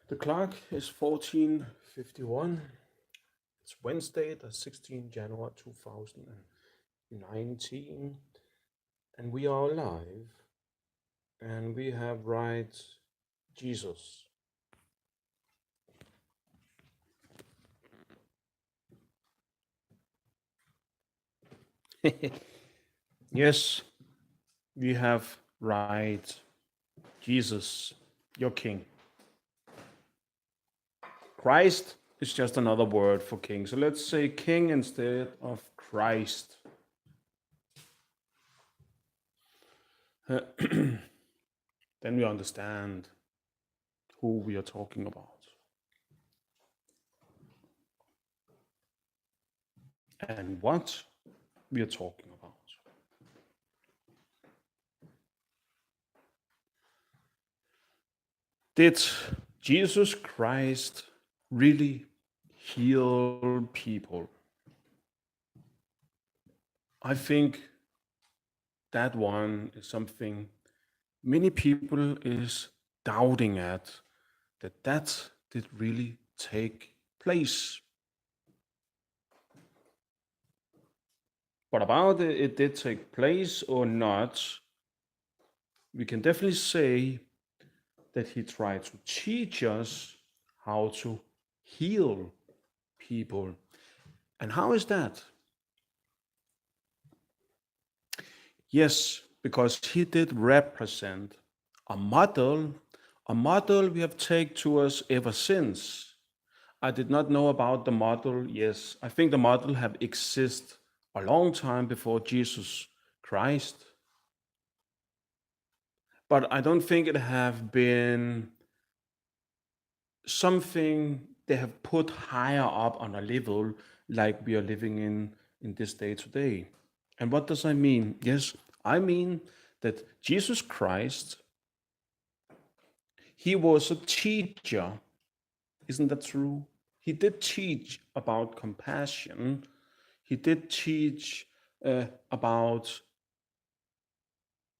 The clock is 14:51. It's Wednesday, the 16th January 2019, and we are alive, and we have right Jesus. Yes, we have right Jesus, your King. Christ is just another word for king. So let's say king instead of Christ. Then we understand who we are talking about and what we are talking about. Did Jesus Christ really heal people? I think that one is something many people is doubting at that did really take place. But about it did take place or not, we can definitely say that he tried to teach us how to heal people. And how is that? Yes, because he did represent a model, a model we have taken to us ever since. I did not know about the model. Yes, I think the model have existed a long time before Jesus Christ. But I don't think it have been something they have put higher up on a level like we are living in this day today. And what does I mean? Yes, I mean that Jesus Christ, he was a teacher. Isn't that true? He did teach about compassion. He did teach about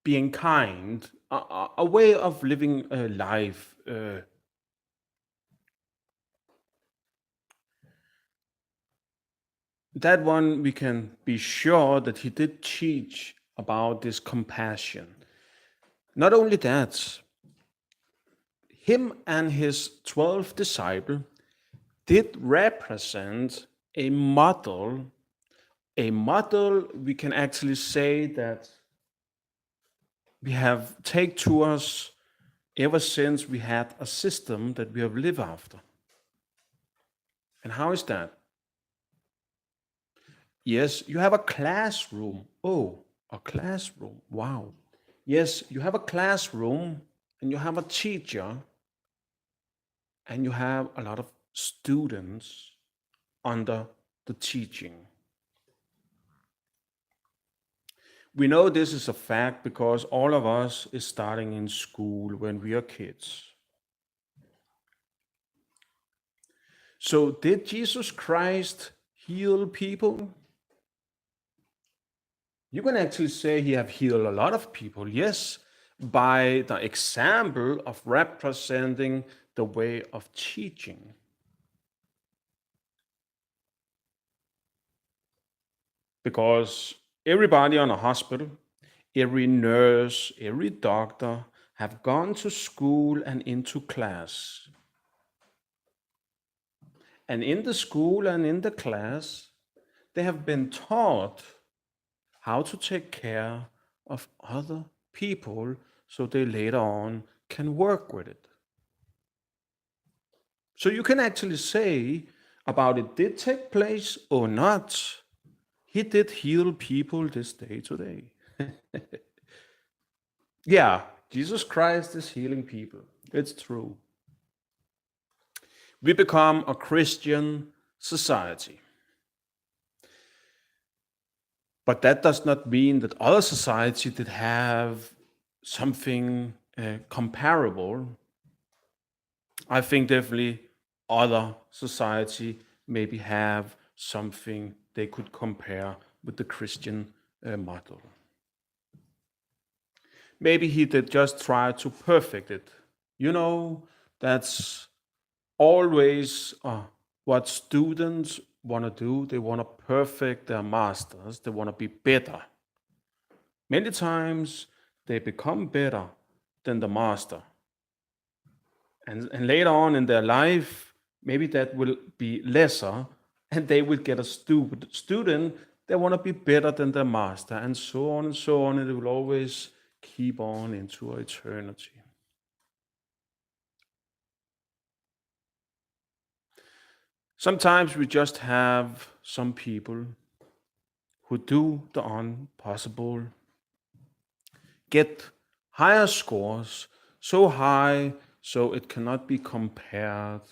being kind, a way of living a life. That one we can be sure that he did teach about this compassion. Not only that, him and his 12 disciples did represent a model. A model we can actually say that we have take to us ever since we had a system that we have lived after. And how is that? Yes, you have a classroom. Oh, a classroom. Wow. Yes, you have a classroom and you have a teacher and you have a lot of students under the teaching. We know this is a fact because all of us is starting in school when we are kids. So did Jesus Christ heal people? You can actually say he have healed a lot of people, yes, by the example of representing the way of teaching. Because everybody on a hospital, every nurse, every doctor have gone to school and into class. And in the school and in the class, they have been taught how to take care of other people so they later on can work with it. So you can actually say about it did take place or not. He did heal people this day today. Yeah, Jesus Christ is healing people. It's true. We become a Christian society. But that does not mean that other society did have something comparable. I think definitely other society maybe have something they could compare with the Christian model. Maybe he did just try to perfect it. You know, that's always what students want to do. They want to perfect their masters. They want to be better. Many times they become better than the master. And later on in their life, maybe that will be lesser, and they will get a stupid student that want to be better than their master, and so on and so on. And it will always keep on into eternity. Sometimes we just have some people who do the impossible, get higher scores, so high so it cannot be compared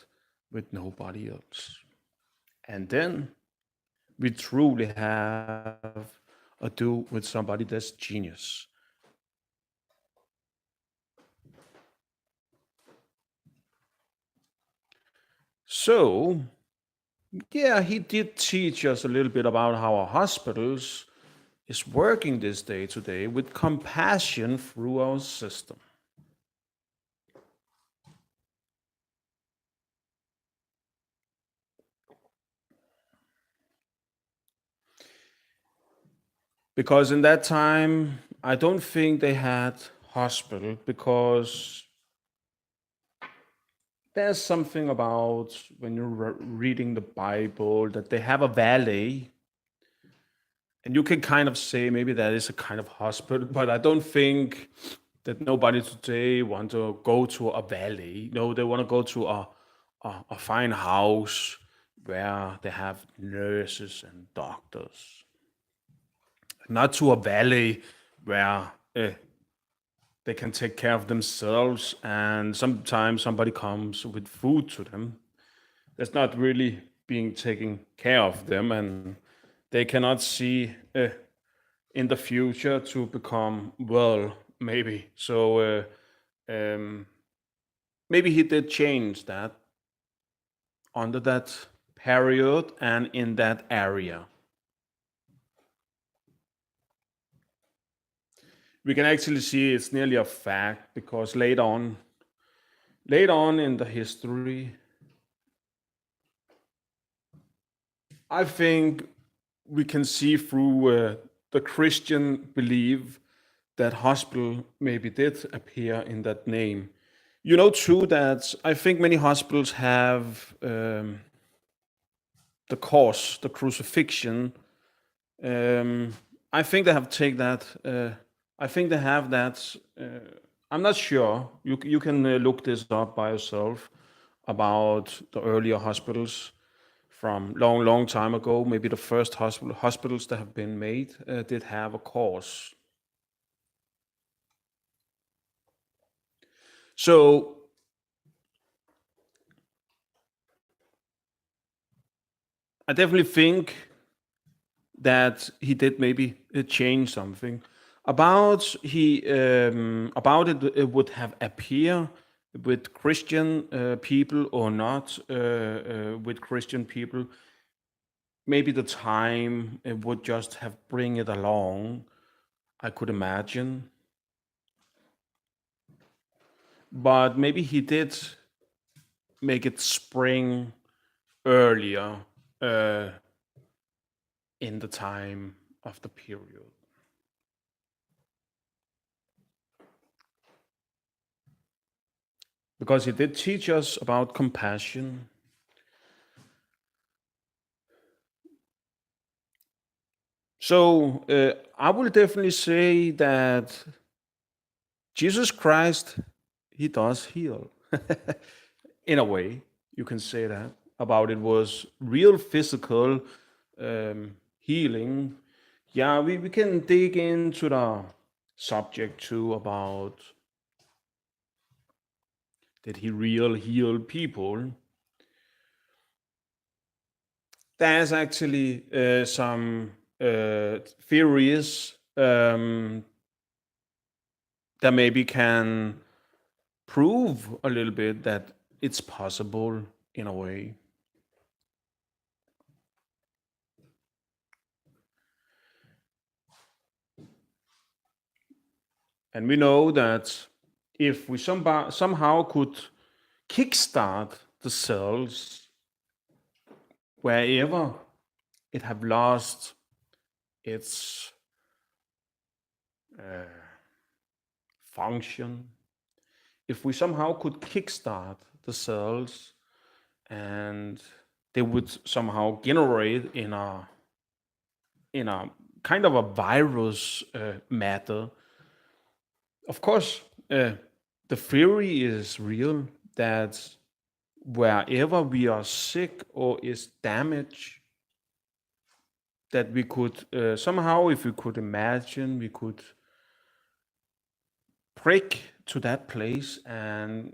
with nobody else. And then we truly have a do with somebody that's genius. So, yeah, he did teach us a little bit about how our hospitals is working this day to day with compassion through our system. Because in that time, I don't think they had hospital because there's something about when you're reading the Bible that they have a valley, and you can kind of say maybe that is a kind of hospital, but I don't think that nobody today want to go to a valley. No, they want to go to a fine house where they have nurses and doctors, not to a valley where they can take care of themselves and sometimes somebody comes with food to them. That's not really being taken care of them, and they cannot see in the future to become well, maybe. So um, maybe he did change that under that period and in that area. We can actually see it's nearly a fact because later on in the history, I think we can see through the Christian belief that hospital maybe did appear in that name. You know, too, that I think many hospitals have the cross, the crucifixion. Um, I think they have take that. I think they have that. I'm not sure. You can look this up by yourself about the earlier hospitals from long time ago. Maybe the first hospitals that have been made did have a course. So I definitely think that he did maybe change something about it. It would have appear with Christian people or not with Christian people. Maybe the time it would just have bring it along. I could imagine, but maybe he did make it spring earlier uh, in the time of the period. Because he did teach us about compassion. So I will definitely say that Jesus Christ, he does heal. In a way, you can say that about it was real physical healing. Yeah, we can dig into the subject too about did he real heal people? There's actually some theories that maybe can prove a little bit that it's possible in a way. And we know that if we somehow could kickstart the cells wherever it have lost its uh, function, if we somehow could kickstart the cells and they would somehow generate in a kind of a virus matter. Of course, the theory is real that wherever we are sick or is damaged, that we could somehow, if we could imagine, we could prick to that place, and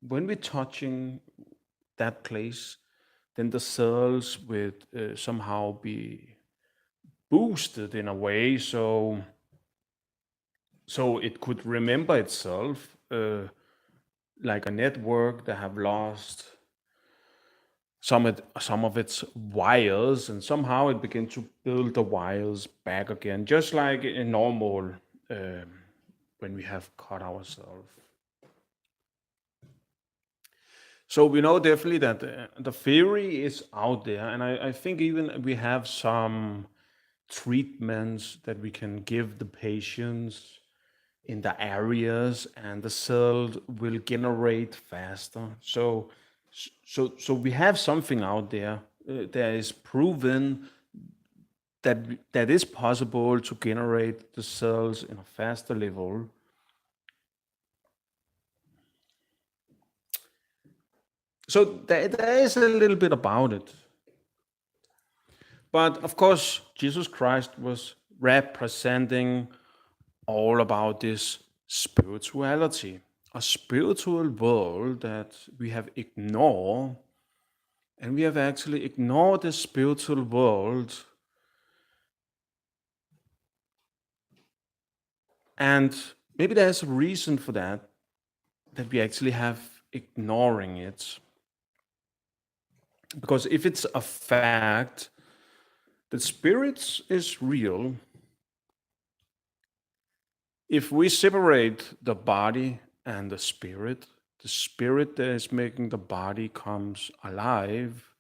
when we're touching that place, then the cells would somehow be boosted in a way, so it could remember itself, like a network that have lost some of its wires, and somehow it began to build the wires back again, just like in normal, um, when we have cut ourselves. So we know definitely that the theory is out there, and I think even we have some treatments that we can give the patients in the areas, and the cell will generate faster. So we have something out there that is proven that that is possible to generate the cells in a faster level. So there is a little bit about it. But of course, Jesus Christ was representing all about this spirituality, a spiritual world that we have ignored, and we have actually ignored the spiritual world, and maybe there's a reason for that, that we actually have ignoring it. Because if it's a fact that spirits is real, if we separate the body and the spirit that is making the body comes alive,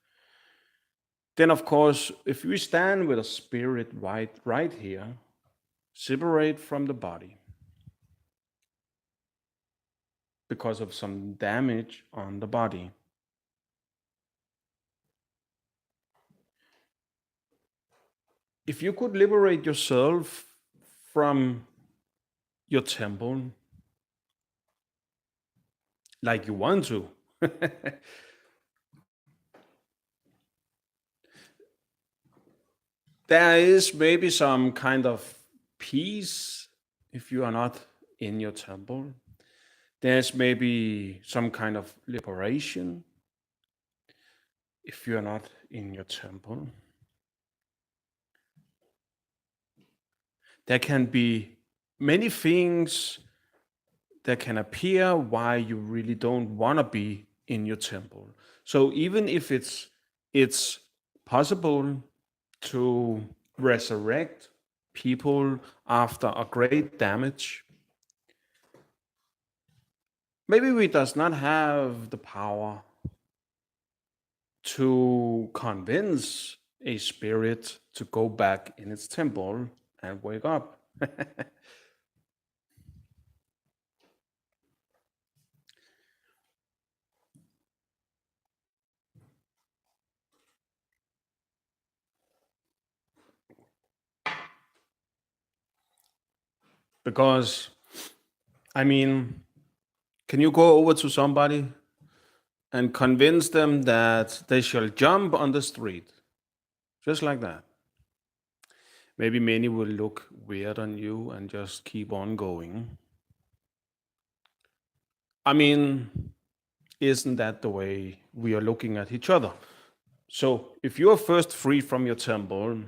then of course, if we stand with a spirit right here, separate from the body because of some damage on the body, if you could liberate yourself from your temple like you want to, there is maybe some kind of peace if you are not in your temple. There's maybe some kind of liberation if you are not in your temple. There can be many things that can appear why you really don't want to be in your temple. So even if it's possible to resurrect people after a great damage, maybe we does not have the power to convince a spirit to go back in its temple and wake up. Because, I mean, can you go over to somebody and convince them that they shall jump on the street? Just like that. Maybe many will look weird on you and just keep on going. I mean, isn't that the way we are looking at each other? So if you are first free from your temple,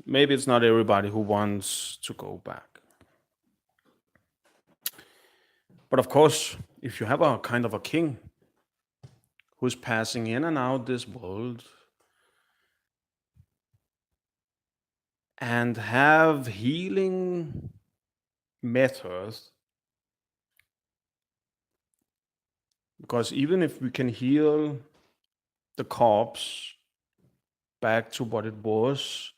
maybe it's not everybody who wants to go back. But of course, if you have a kind of a king who's passing in and out this world and have healing methods Because even if we can heal the corpse back to what it was,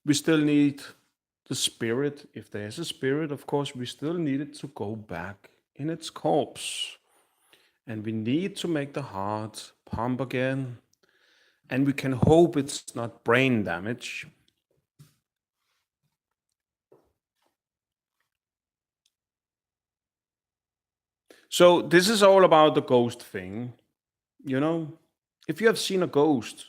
we still need the spirit. If there's a spirit, of course, we still need it to go back in its corpse. And we need to make the heart pump again. And we can hope it's not brain damage. So this is all about the ghost thing. You know, if you have seen a ghost,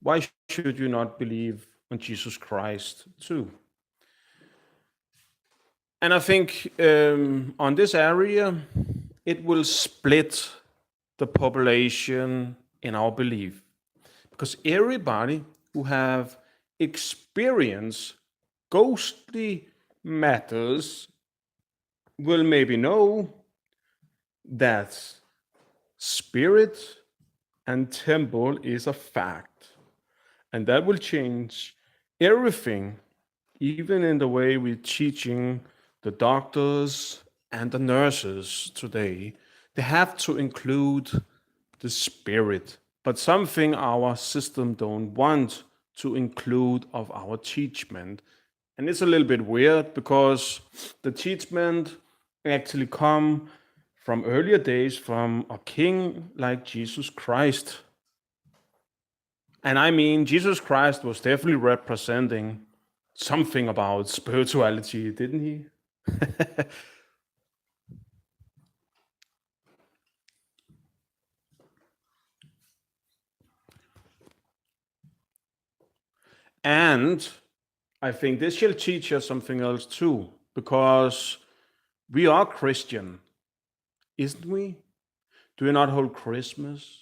why should you not believe on Jesus Christ too? And I think on this area, it will split the population in our belief. Because everybody who have experienced ghostly matters will maybe know that spirit and temple is a fact. And that will change everything, even in the way we're teaching the doctors and the nurses today. They have to include the spirit, but something our system don't want to include of our teachment. And it's a little bit weird because the teachment actually come from earlier days from a king like Jesus Christ. And I mean, Jesus Christ was definitely representing something about spirituality, didn't he? And I think this shall teach us something else too, because we are Christian, isn't we? Do we not hold Christmas?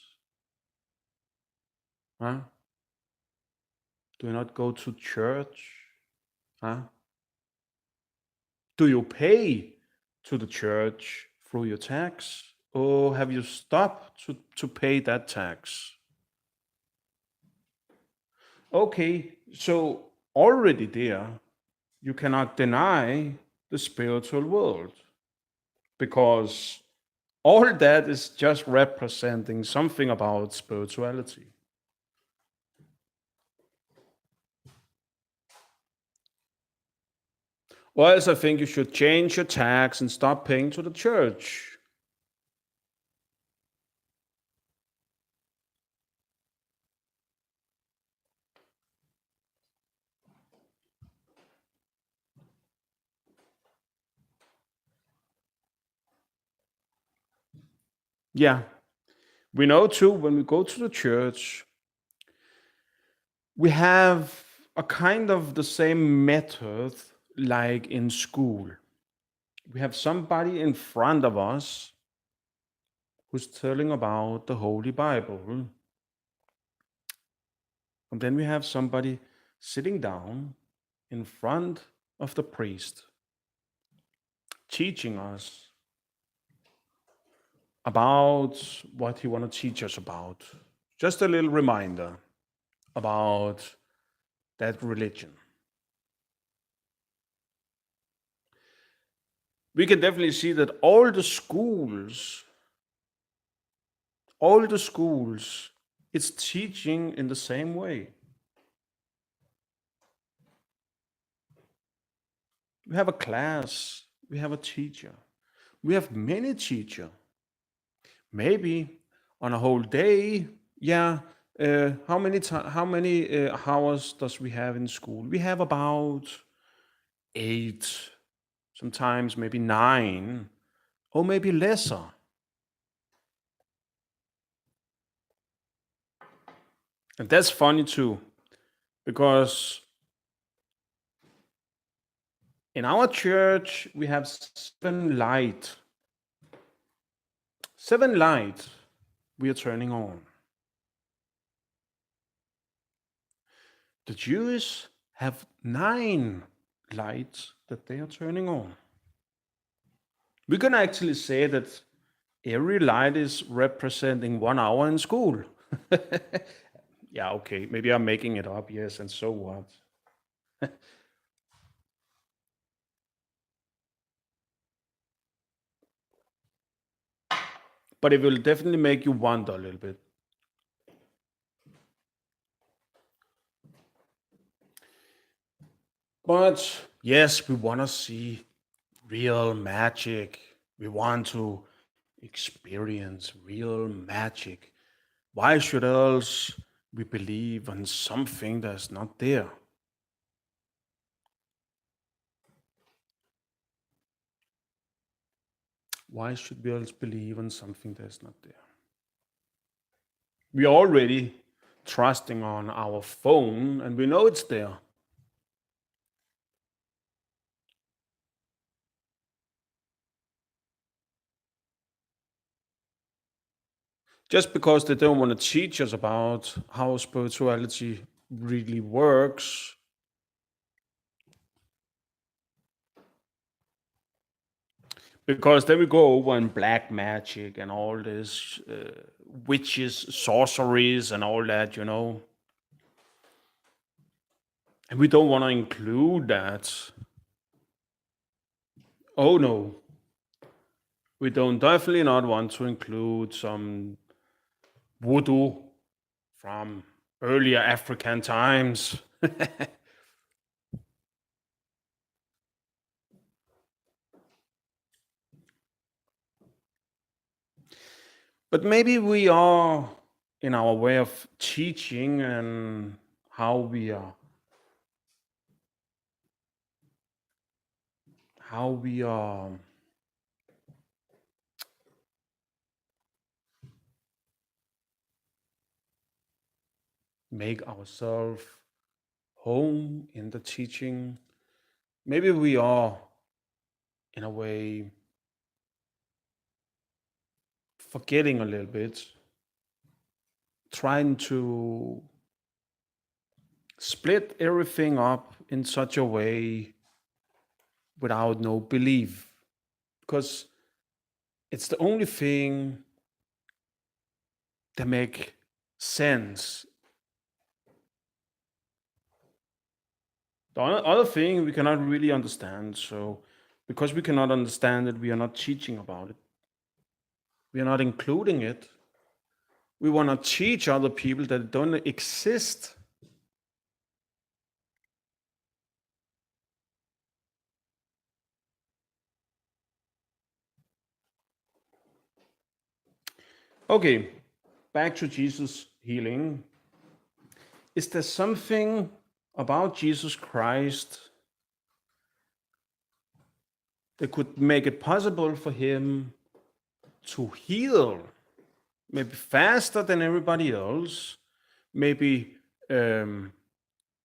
Huh? Do you not go to church? Huh? Do you pay to the church through your tax? Or have you stopped to pay that tax? Okay, so already there, you cannot deny the spiritual world because all that is just representing something about spirituality. Or else I think you should change your tax and stop paying to the church. Yeah, we know too when we go to the church, we have a kind of the same method like in school. We have somebody in front of us who's telling about the Holy Bible. And then we have somebody sitting down in front of the priest teaching us about what he want to teach us about. Just a little reminder about that religion. We can definitely see that all the schools, it's teaching in the same way. We have a class, we have a teacher, we have many teacher. Maybe on a whole day, yeah. How many hours does we have in school? We have about 8, sometimes maybe 9, or maybe lesser. And that's funny too, because in our church we have 7 light. 7 light we are turning on. The Jews have 9 lights that they are turning on. We can actually say that every light is representing 1 hour in school. Yeah, okay, maybe I'm making it up, yes, and so what? but it will definitely make you wonder a little bit. But yes, we want to see real magic. We want to experience real magic. Why should else we believe on something that's not there? Why should we else believe on something that's not there? We are already trusting on our phone and we know it's there. Just because they don't want to teach us about how spirituality really works. Because then we go over in black magic and all this witches, sorceries, and all that, And we don't want to include that. Oh no, we don't definitely not want to include some voodoo from earlier African times. But maybe we are in our way of teaching and how we are make ourselves home in the teaching. Maybe we are in a way forgetting a little bit, trying to split everything up in such a way without no belief, because it's the only thing that make sense. The other thing we cannot really understand. So because we cannot understand it, we are not teaching about it. We are not including it. We want to teach other people that it don't exist. Okay, back to Jesus healing. Is there something about Jesus Christ that could make it possible for him to heal maybe faster than everybody else, maybe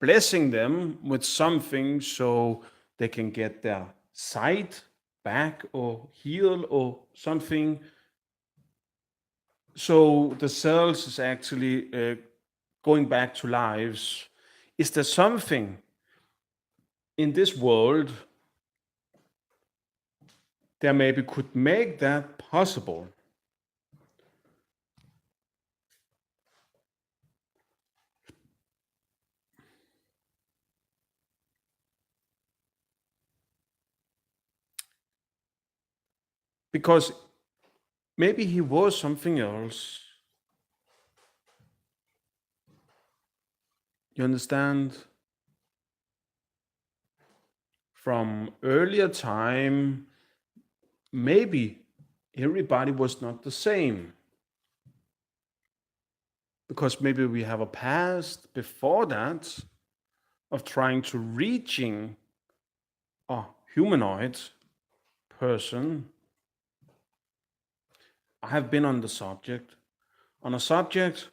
blessing them with something so they can get their sight back or heal or something? So the cells is actually going back to lives. Is there something in this world that maybe could make that possible? Because maybe he was something else. You understand? From earlier time, maybe everybody was not the same. Because maybe we have a past before that of trying to reaching a humanoid person. I have been on a subject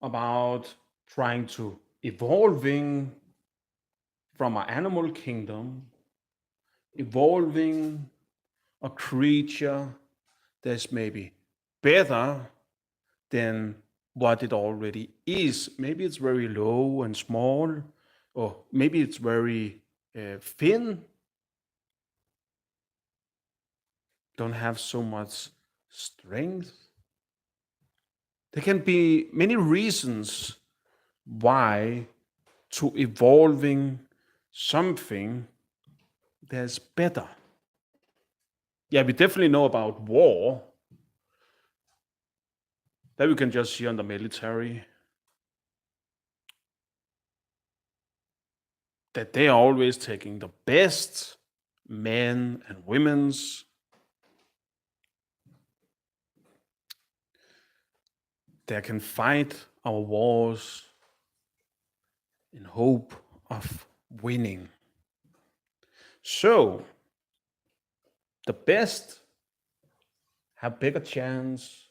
about trying to evolving from an animal kingdom, evolving a creature that's maybe better than what it already is. Maybe it's very low and small, or maybe it's very thin, don't have so much strength. There can be many reasons why to evolving something that's better. Yeah, we definitely know about war, That we can just see on the military, that they are always taking the best men and women's that can fight our wars in hope of winning. So the best have bigger chance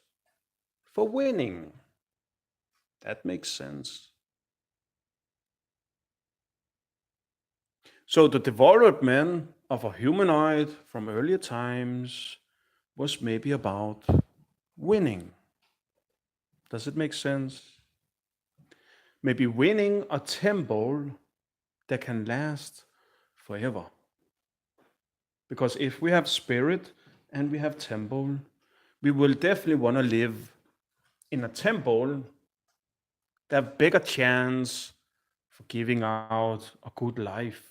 for winning. That makes sense. So the development of a humanoid from earlier times was maybe about winning. Does it make sense? Maybe winning a temple that can last forever. Because if we have spirit and we have temple, we will definitely want to live in a temple that have bigger chance for giving out a good life.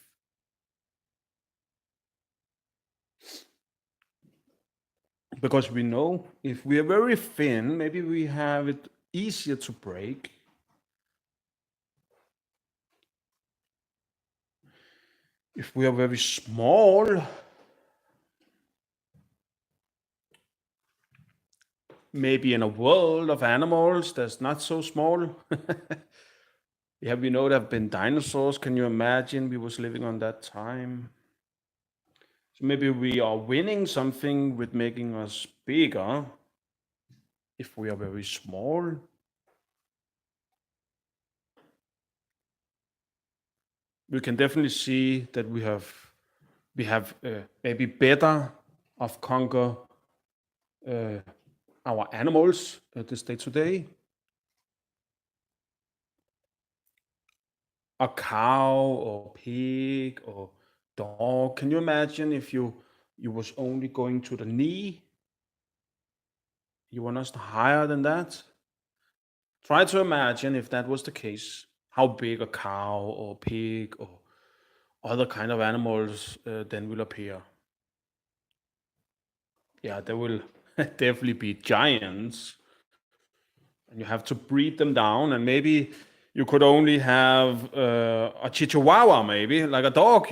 Because we know if we are very thin, maybe we have it easier to break. If we are very small, maybe in a world of animals that's not so small. Yeah, we know there have been dinosaurs. Can you imagine we was living on that time? So maybe we are winning something with making us bigger if we are very small. We can definitely see that we have maybe better of conquer uh, our animals this day today. A cow or pig or dog. Can you imagine if you was only going to the knee? You want us higher than that? Try to imagine if that was the case, how big a cow or pig or other kind of animals then will appear. Yeah, there will definitely be giants, and you have to breed them down. And maybe you could only have a Chihuahua, maybe like a dog,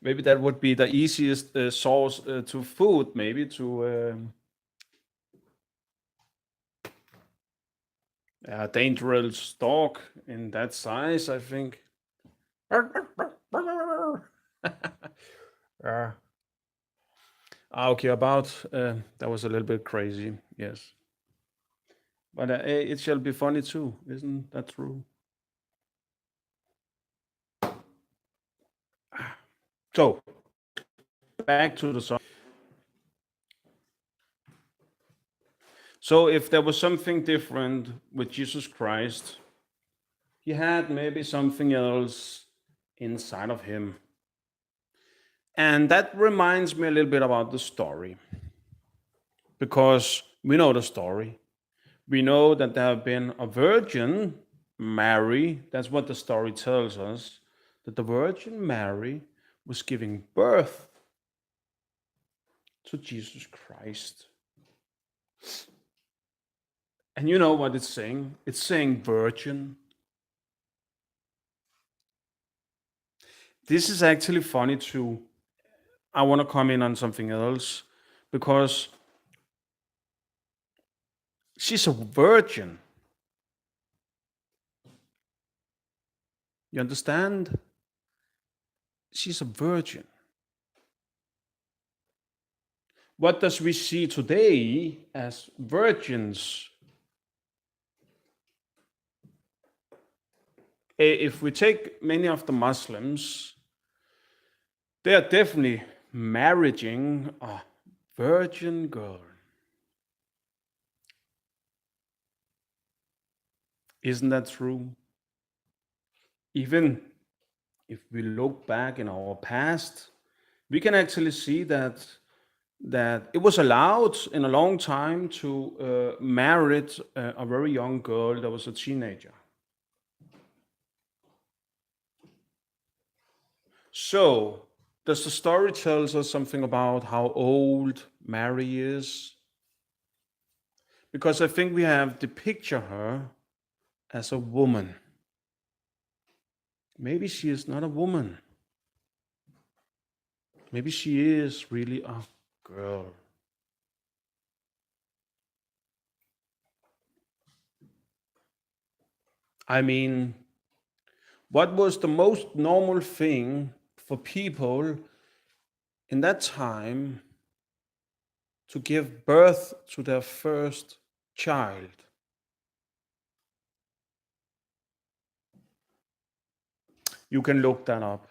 Maybe that would be the easiest source to food, maybe to a dangerous dog in that size, I think. Uh, okay, about that was a little bit crazy, yes. But it shall be funny too, isn't that true? So, back to the song. So, if there was something different with Jesus Christ, he had maybe something else inside of him. And that reminds me a little bit about the story. Because we know the story. We know that there have been a virgin, Mary. That's what the story tells us. That the Virgin Mary was giving birth to Jesus Christ. And you know what it's saying? It's saying virgin. This is actually funny too. I want to come in on something else because she's a virgin. You understand? She's a virgin. What does we see today as virgins? If we take many of the Muslims, they are definitely marrying a virgin girl. Isn't that true? Even if we look back in our past, we can actually see that it was allowed in a long time to marry a very young girl that was a teenager. So, does the story tells us something about how old Mary is? because I think we have to picture her as a woman. Maybe she is not a woman. Maybe she is really a girl. I mean, what was the most normal thing for people in that time to give birth to their first child? You can look that up.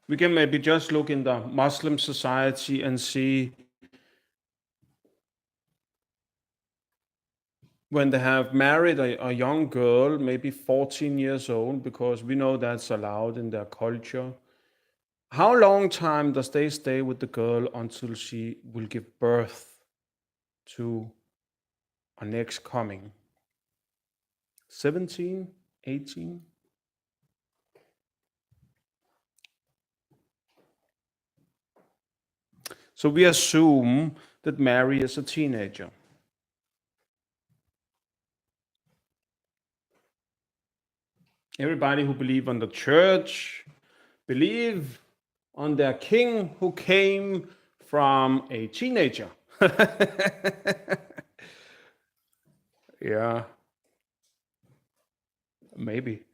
We can maybe just look in the Muslim society and see when they have married a young girl, maybe 14 years old, because we know that's allowed in their culture. How long time does they stay with the girl until she will give birth to a next coming? 17, 18? So we assume that Mary is a teenager. Everybody who believe on the church believe on their king who came from a teenager. Yeah, maybe.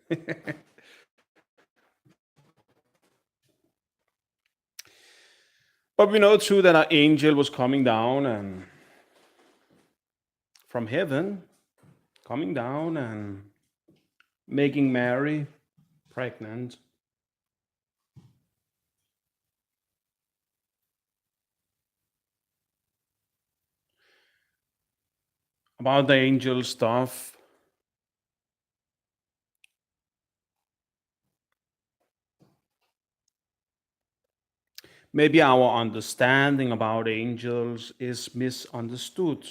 But we know too that an angel was coming down and from heaven, coming down and making Mary pregnant. About the angel stuff, maybe our understanding about angels is misunderstood.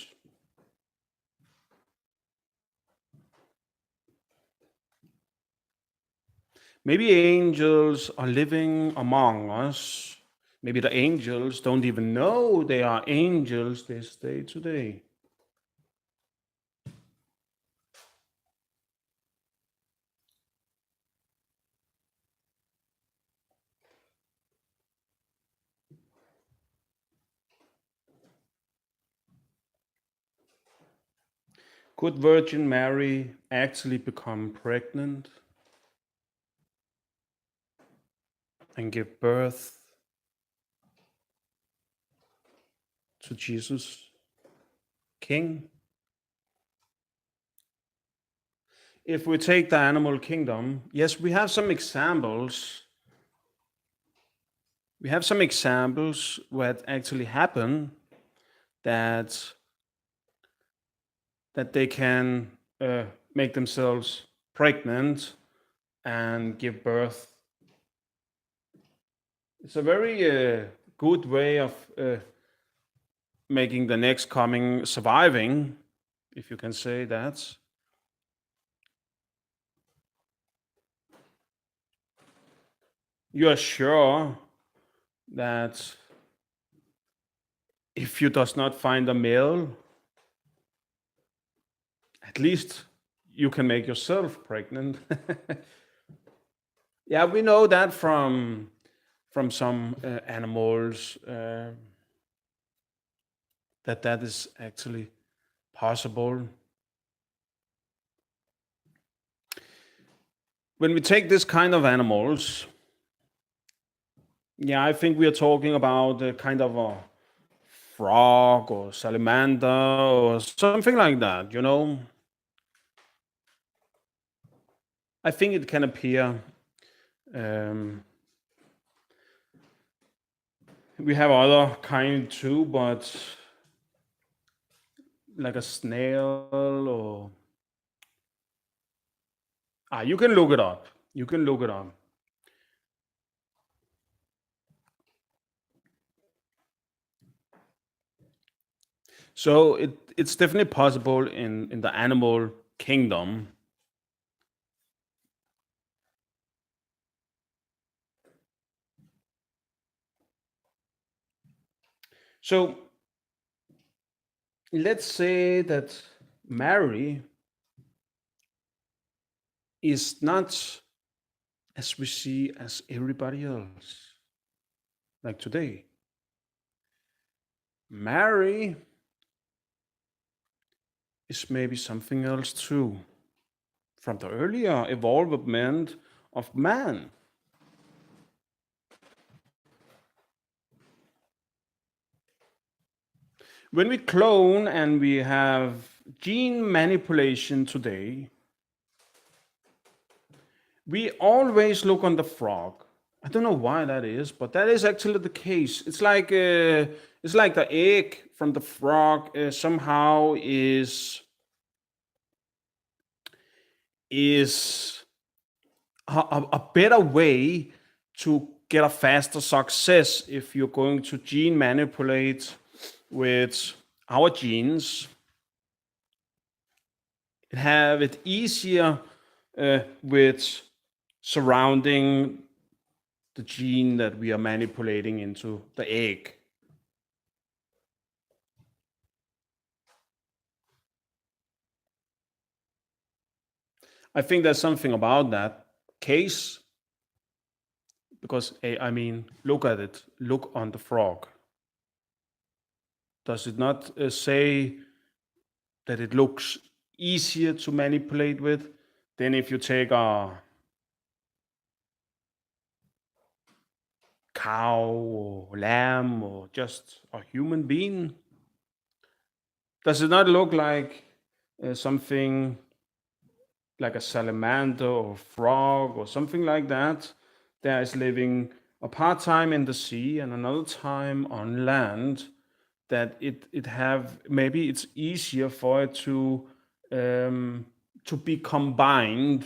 Maybe angels are living among us. Maybe the angels don't even know they are angels this day today. Could Virgin Mary actually become pregnant and give birth to Jesus, King? If we take the animal kingdom, yes, we have some examples. We have some examples where it actually happened that they can make themselves pregnant and give birth. It's a very good way of making the next coming surviving, if you can say that. You are sure that if you does not find a male, at least you can make yourself pregnant. Yeah, we know that from some animals that is actually possible. When we take this kind of animals, yeah, I think we are talking about a kind of a frog or salamander or something like that, you know. I think it can appear. Um, we have other kind too, but like a snail or you can look it up. You can look it up. So it's definitely possible in the animal kingdom. So let's say that Mary is not as we see as everybody else, like today. Mary is maybe something else too, from the earlier evolvement of man. When we clone and we have gene manipulation today, we always look on the frog. I don't know why that is, but that is actually the case. It's like the egg from the frog somehow is a better way to get a faster success if you're going to gene manipulate with our genes. Have it easier with surrounding the gene that we are manipulating into the egg. I think there's something about that case because, I mean, look at it. Look on the frog. Does it not say that it looks easier to manipulate with than if you take a cow or lamb or just a human being? Does it not look like something like a salamander or frog or something like that that is living a part-time in the sea and another time on land, that it have maybe it's easier for it to be combined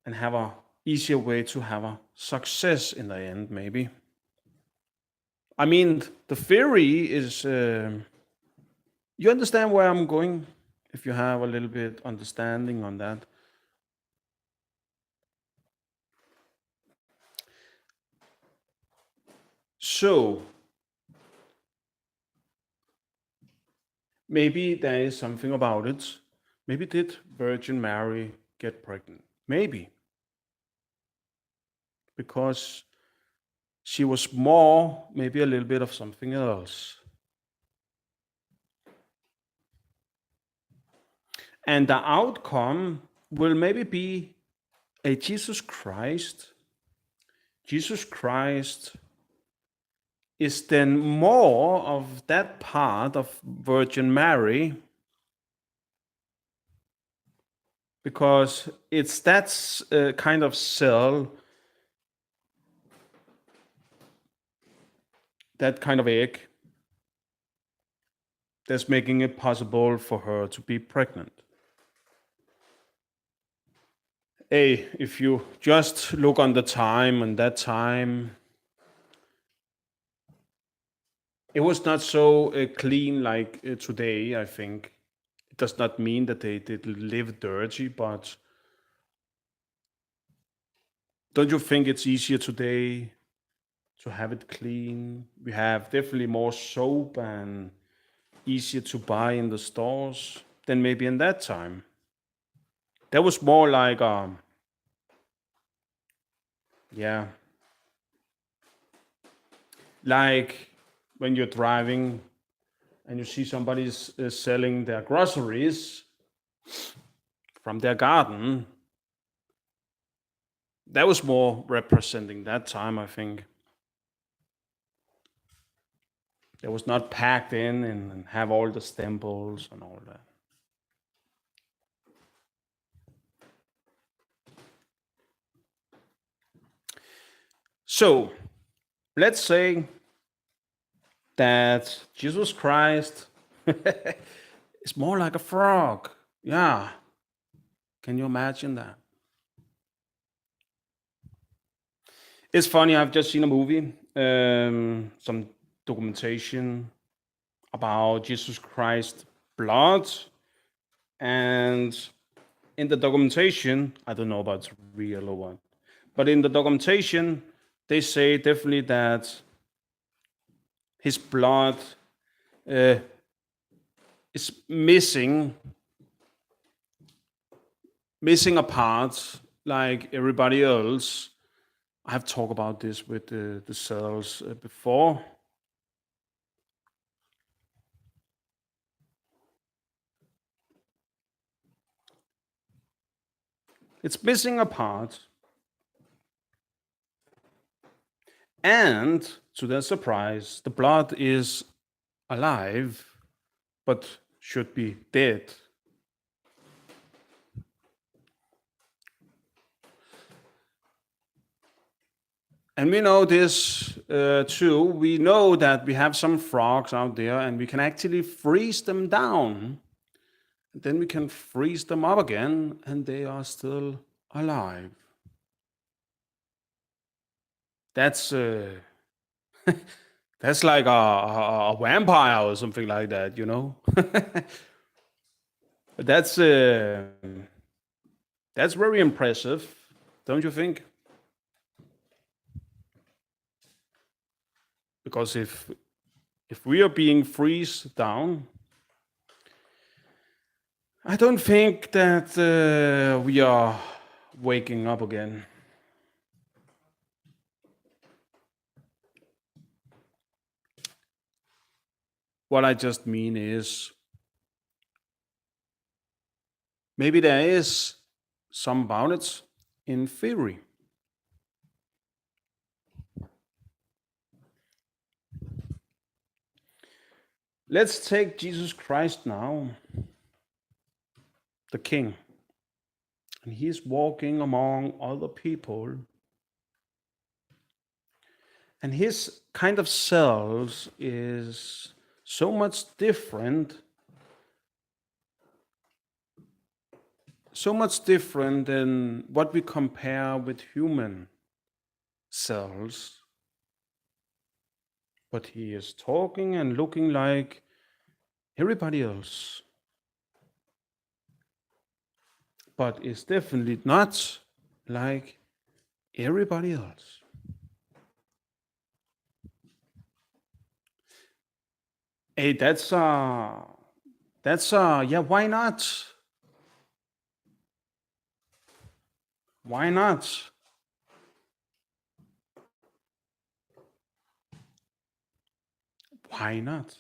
and have a easier way to have a success in the end, maybe. I mean, the theory is you understand where I'm going if you have a little bit understanding on that. So maybe there is something about it. Maybe did Virgin Mary get pregnant? Maybe. Because she was more, maybe a little bit of something else. And the outcome will maybe be a Jesus Christ. Jesus Christ is then more of that part of Virgin Mary, because it's that kind of cell, that kind of egg, that's making it possible for her to be pregnant. Hey, if you just look on the time, and that time, it was not so clean like today, I think. It does not mean that they did live dirty, but don't you think it's easier today to have it clean? We have definitely more soap and easier to buy in the stores than maybe in that time. That was more like, yeah, like when you're driving and you see somebody's selling their groceries from their garden. That was more representing that time, I think. It was not packed in and have all the stemples and all that. So let's say that Jesus Christ is more like a frog. Yeah. Can you imagine that? It's funny, I've just seen a movie, some documentation about Jesus Christ blood. And in the documentation, I don't know about it's real or what, but in the documentation, they say definitely that his blood is missing a part like everybody else. I have talked about this with the cells before. It's missing a part. And to their surprise, the blood is alive, but should be dead. And we know this too. We know that we have some frogs out there and we can actually freeze them down. Then we can freeze them up again and they are still alive. That's that's like a vampire or something like that, you know. That's very impressive, don't you think? Because if we are being freeze down, I don't think that we are waking up again. What I just mean is maybe there is some about it in theory. Let's take Jesus Christ now, the King. And he's walking among other people. And his kind of cells is so much different than what we compare with human cells. But he is talking and looking like everybody else. But is definitely not like everybody else. Hey, that's yeah, why not? Why not? Why not?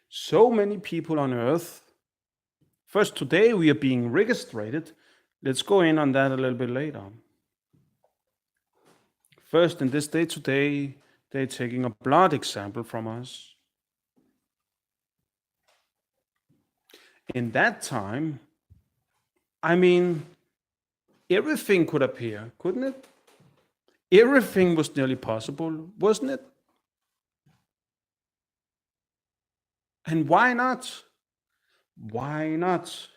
So many people on Earth. First, today we are being registered. Let's go in on that a little bit later. First, in this day today, they're taking a blood example from us. In that time, I mean, everything could appear, couldn't it? Everything was nearly possible, wasn't it? And why not? Why not?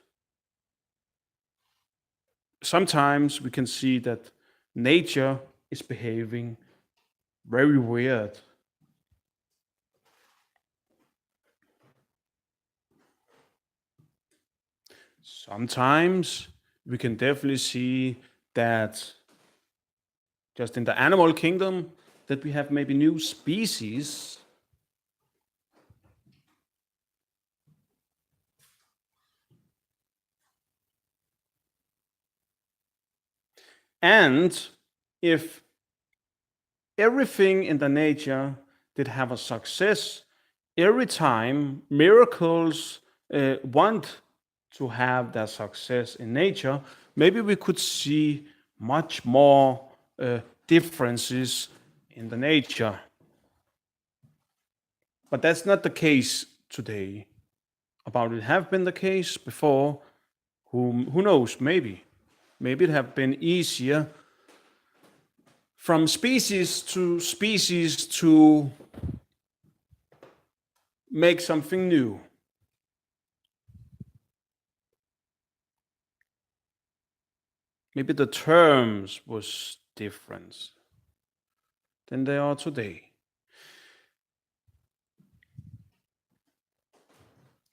Sometimes we can see that nature is behaving very weird. Sometimes we can definitely see that just in the animal kingdom that we have maybe new species. And if everything in the nature did have a success, every time miracles want to have that success in nature, maybe we could see much more differences in the nature. But that's not the case today. About it have been the case before. Who knows? Maybe it have been easier from species to make something new. Maybe the terms was different than they are today.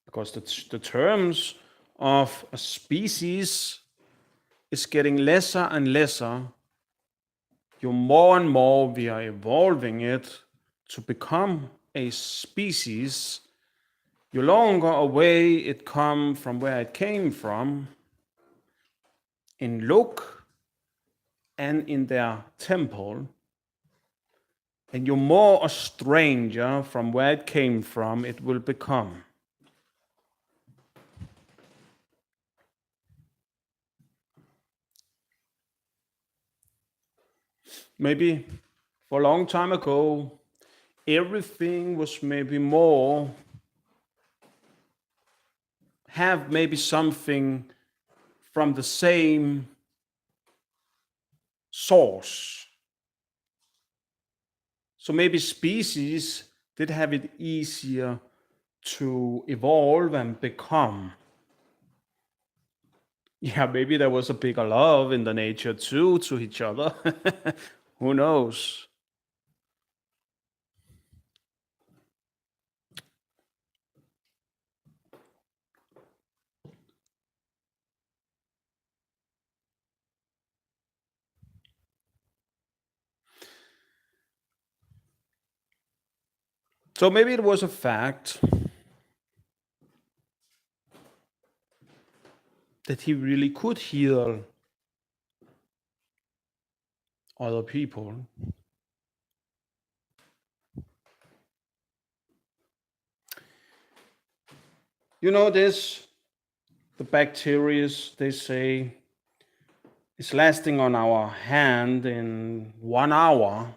Because the terms of a species is getting lesser and lesser, you more and more we are evolving it to become a species, you longer away it come from where it came from in look and in their temple, and you're more a stranger from where it came from it will become. Maybe for a long time ago, everything was maybe more, have maybe something from the same source. So maybe species did have it easier to evolve and become. Yeah, maybe there was a bigger love in the nature too to each other. Who knows? So maybe it was a fact that he really could heal other people. You know this, the bacteria, they say, is lasting on our hand in 1 hour.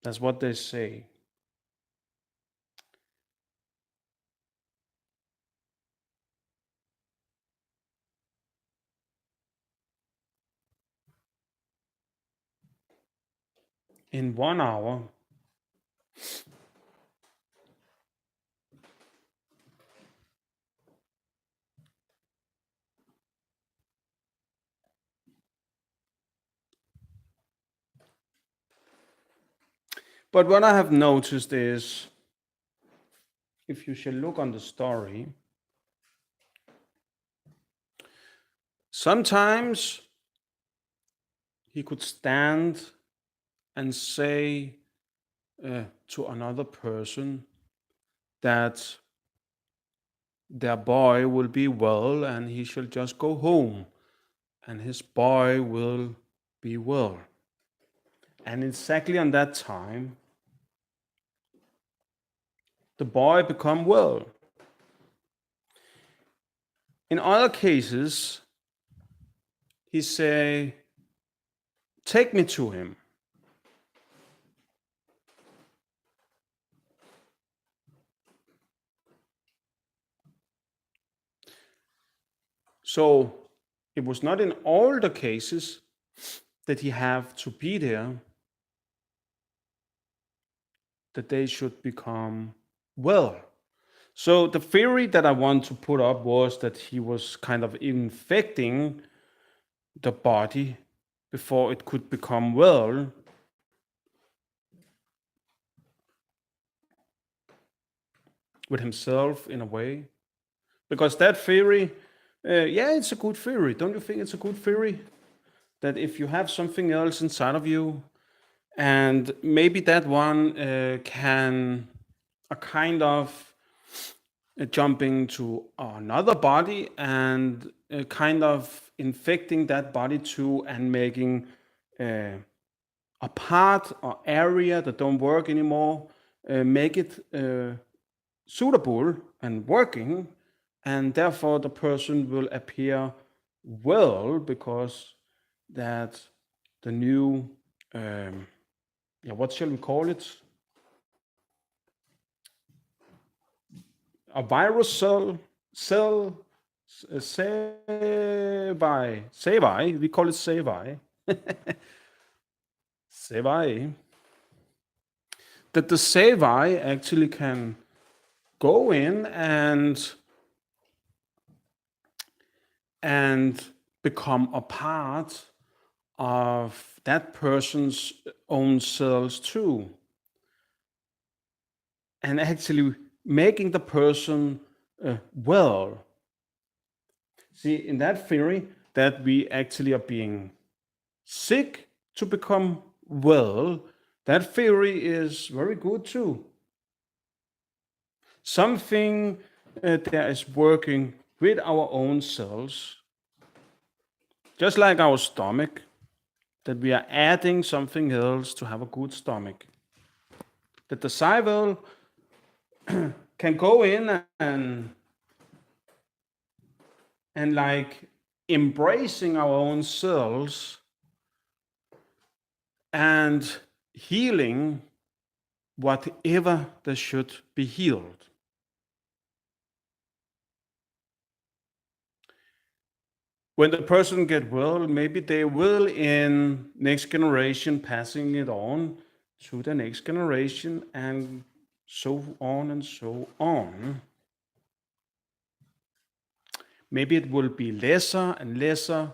That's what they say. In 1 hour. But what I have noticed is, if you shall look on the story, sometimes he could stand and say to another person that their boy will be well and he shall just go home and his boy will be well. And exactly on that time, the boy become well. In other cases, he say, take me to him. So it was not in all the cases that he have to be there, that they should become well. So the theory that I want to put up was that he was kind of infecting the body before it could become well. With himself in a way. Because that theory, yeah, it's a good theory. Don't you think it's a good theory? That if you have something else inside of you, and maybe that one can a kind of jumping to another body and kind of infecting that body too, and making a part or area that don't work anymore, make it suitable and working, and therefore the person will appear well because that the new what shall we call it, a virus cell sevi, we call it sevi. Sevi, that the sevi actually can go in and become a part of that person's own cells too. And actually making the person well. See, in that theory, that we actually are being sick to become well, that theory is very good too. Something that is working with our own cells, just like our stomach, that we are adding something else to have a good stomach. That the cell can go in and like embracing our own cells and healing whatever that should be healed. When the person get well, maybe they will in next generation passing it on to the next generation and so on and so on. Maybe it will be lesser and lesser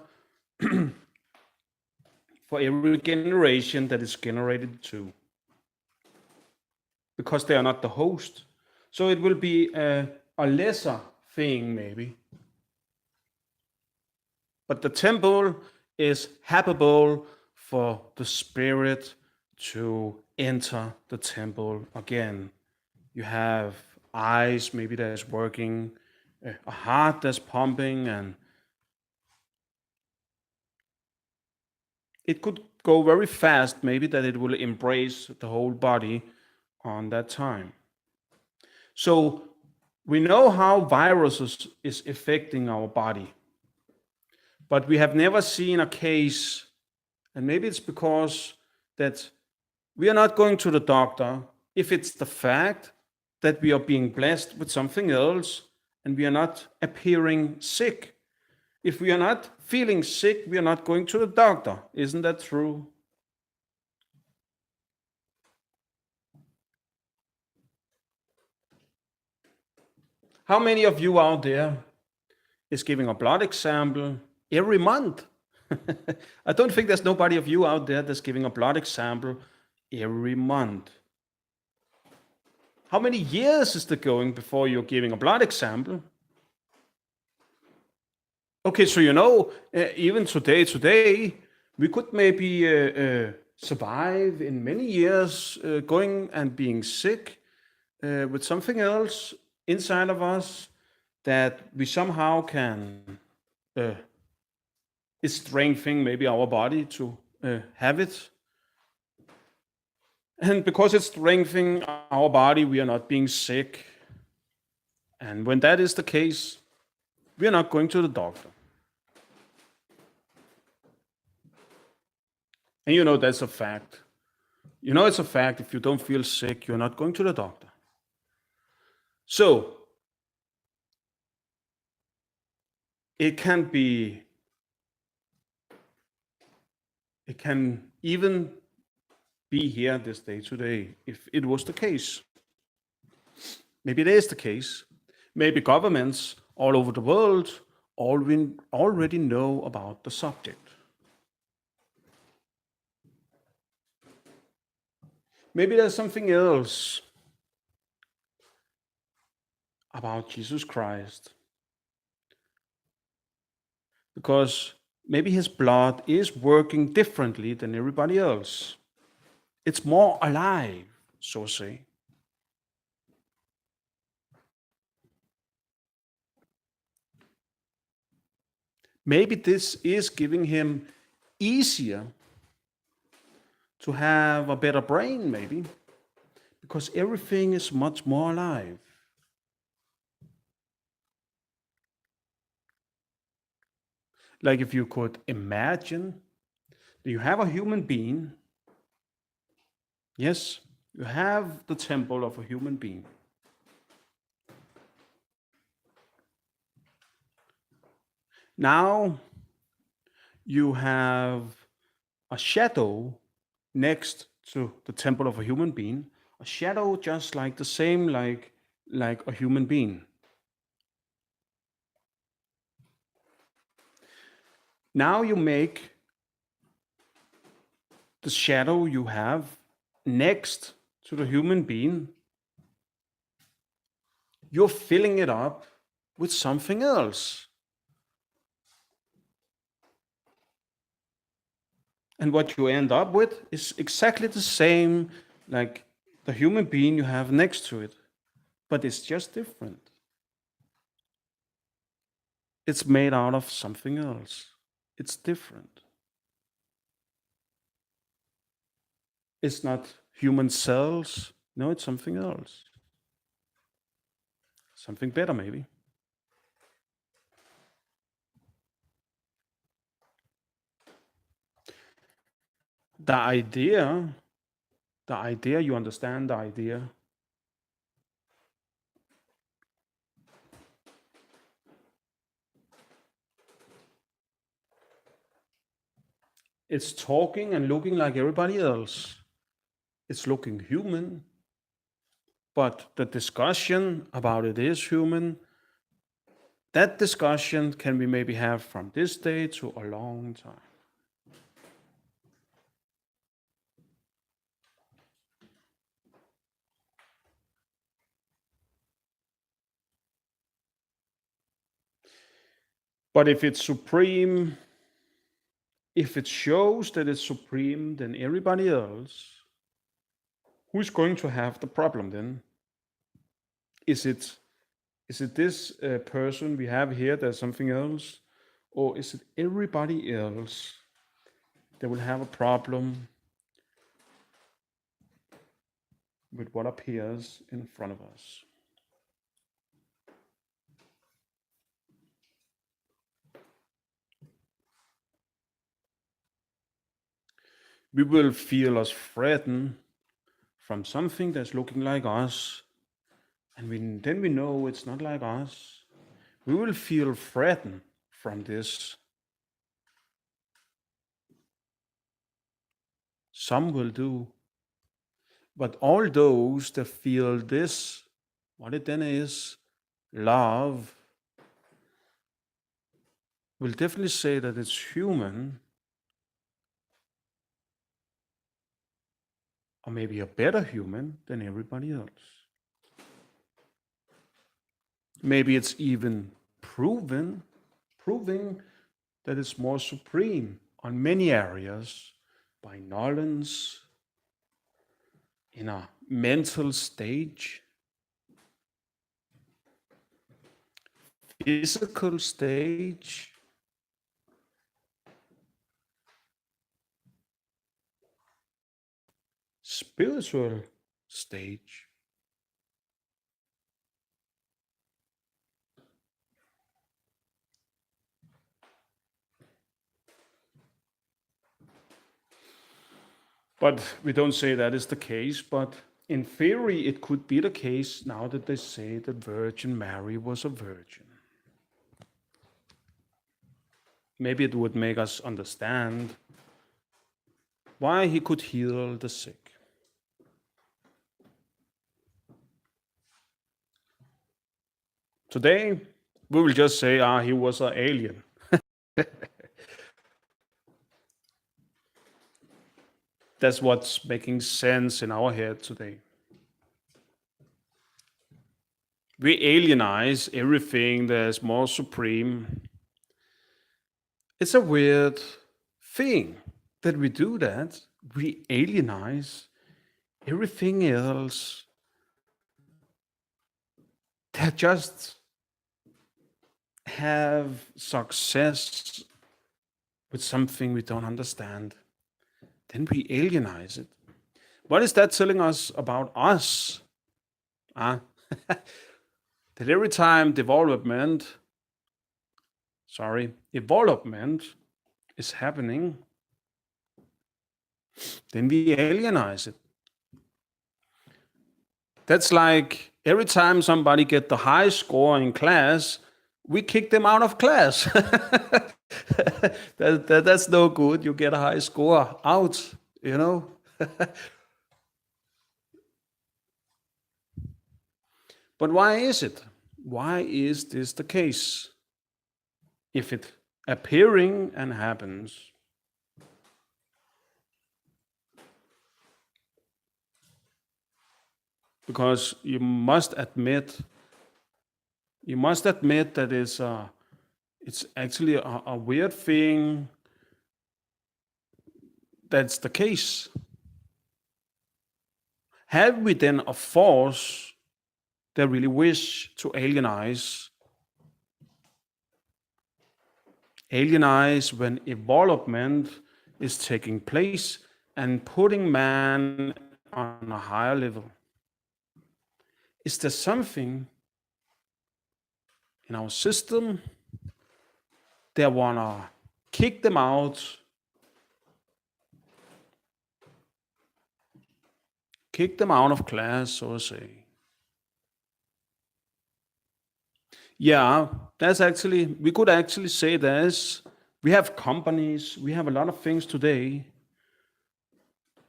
for every generation that is generated to, because they are not the host. So it will be a lesser thing maybe. But the temple is habitable for the spirit to enter the temple again. You have eyes maybe that is working, a heart that's pumping, and it could go very fast, maybe that it will embrace the whole body on that time. So we know how viruses is affecting our body, but we have never seen a case, and maybe it's because that we are not going to the doctor if it's the fact that we are being blessed with something else and we are not appearing sick. If we are not feeling sick, we are not going to the doctor. Isn't that true? How many of you out there is giving a blood example every month? I don't think there's nobody of you out there that's giving a blood example every month. How many years is it going before you're giving a blood example? Okay, so even today, we could maybe survive in many years going and being sick with something else inside of us that we somehow can is strengthening maybe our body to have it. And because it's strengthening our body, we are not being sick. And when that is the case, we are not going to the doctor. And that's a fact. It's a fact. If you don't feel sick, you're not going to the doctor. So it can even be here this day today if it was the case. Maybe it is the case. Maybe governments all over the world already know about the subject. Maybe there's something else about Jesus Christ. Because maybe his blood is working differently than everybody else. It's more alive, so to say. Maybe this is giving him easier to have a better brain, maybe, because everything is much more alive. Like if you could imagine that you have a human being. Yes, you have the temple of a human being. Now you have a shadow next to the temple of a human being, a shadow just like the same like a human being. Now you make the shadow you have next to the human being you're filling it up with something else. And what you end up with is exactly the same like the human being you have next to it, but it's just different. It's made out of something else. It's different. It's not human cells. No, it's something else. Something better, maybe. The idea, you understand the idea. It's talking and looking like everybody else. It's looking human, but the discussion about it is human. That discussion can we maybe have from this day to a long time. But if it's supreme, if it shows that it's supreme than everybody else, who's going to have the problem then? Is it this person we have here that's something else? Or is it everybody else that will have a problem with what appears in front of us? We will feel us threatened from something that's looking like us, and then we know it's not like us. We will feel threatened from this. Some will do. But all those that feel this, what it then is, love, will definitely say that it's human, or maybe a better human than everybody else. Maybe it's even proving that it's more supreme on many areas by knowledge, in a mental stage, physical stage, spiritual stage. But we don't say that is the case, but in theory it could be the case now that they say that Virgin Mary was a virgin. Maybe it would make us understand why he could heal the sick. Today, we will just say, he was an alien. That's what's making sense in our head today. We alienize everything that's more supreme. It's a weird thing that we do that. We alienize everything else that just have success with something we don't understand. Then we alienize it. What is that telling us about us? That every time development is happening, then we alienize it. That's like every time somebody get the high score in class, we kick them out of class. That's no good. You get a high score out, you know. But why is it? Why is this the case? If it appearing and happens, because you must admit you must admit that it's actually a weird thing that's the case. Have we then a force that really wish to alienize when development is taking place and putting man on a higher level? Is there something in our system that wanna kick them out, of class, so to say? Yeah, we could actually say this. We have companies, we have a lot of things today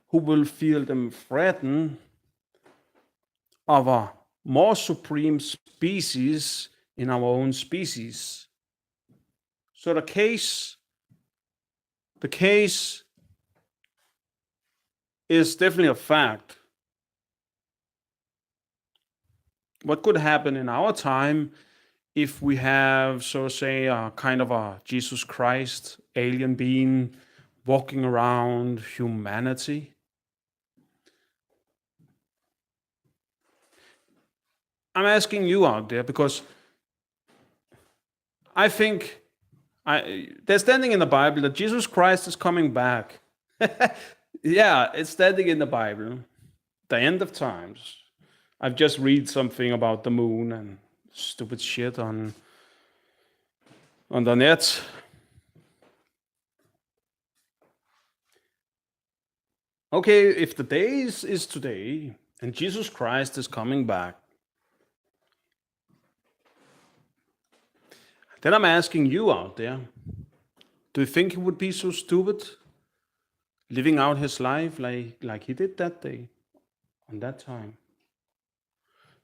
who will feel them threatened of a more supreme species in our own species. So the case is definitely a fact. What could happen in our time if we have, so to say, a kind of a Jesus Christ alien being walking around humanity? I'm asking you out there because I think there's standing in the Bible that Jesus Christ is coming back. Yeah, it's standing in the Bible. The end of times. I've just read something about the moon and stupid shit on the net. Okay, if the day is today and Jesus Christ is coming back, then I'm asking you out there, do you think he would be so stupid living out his life like he did that day, on that time?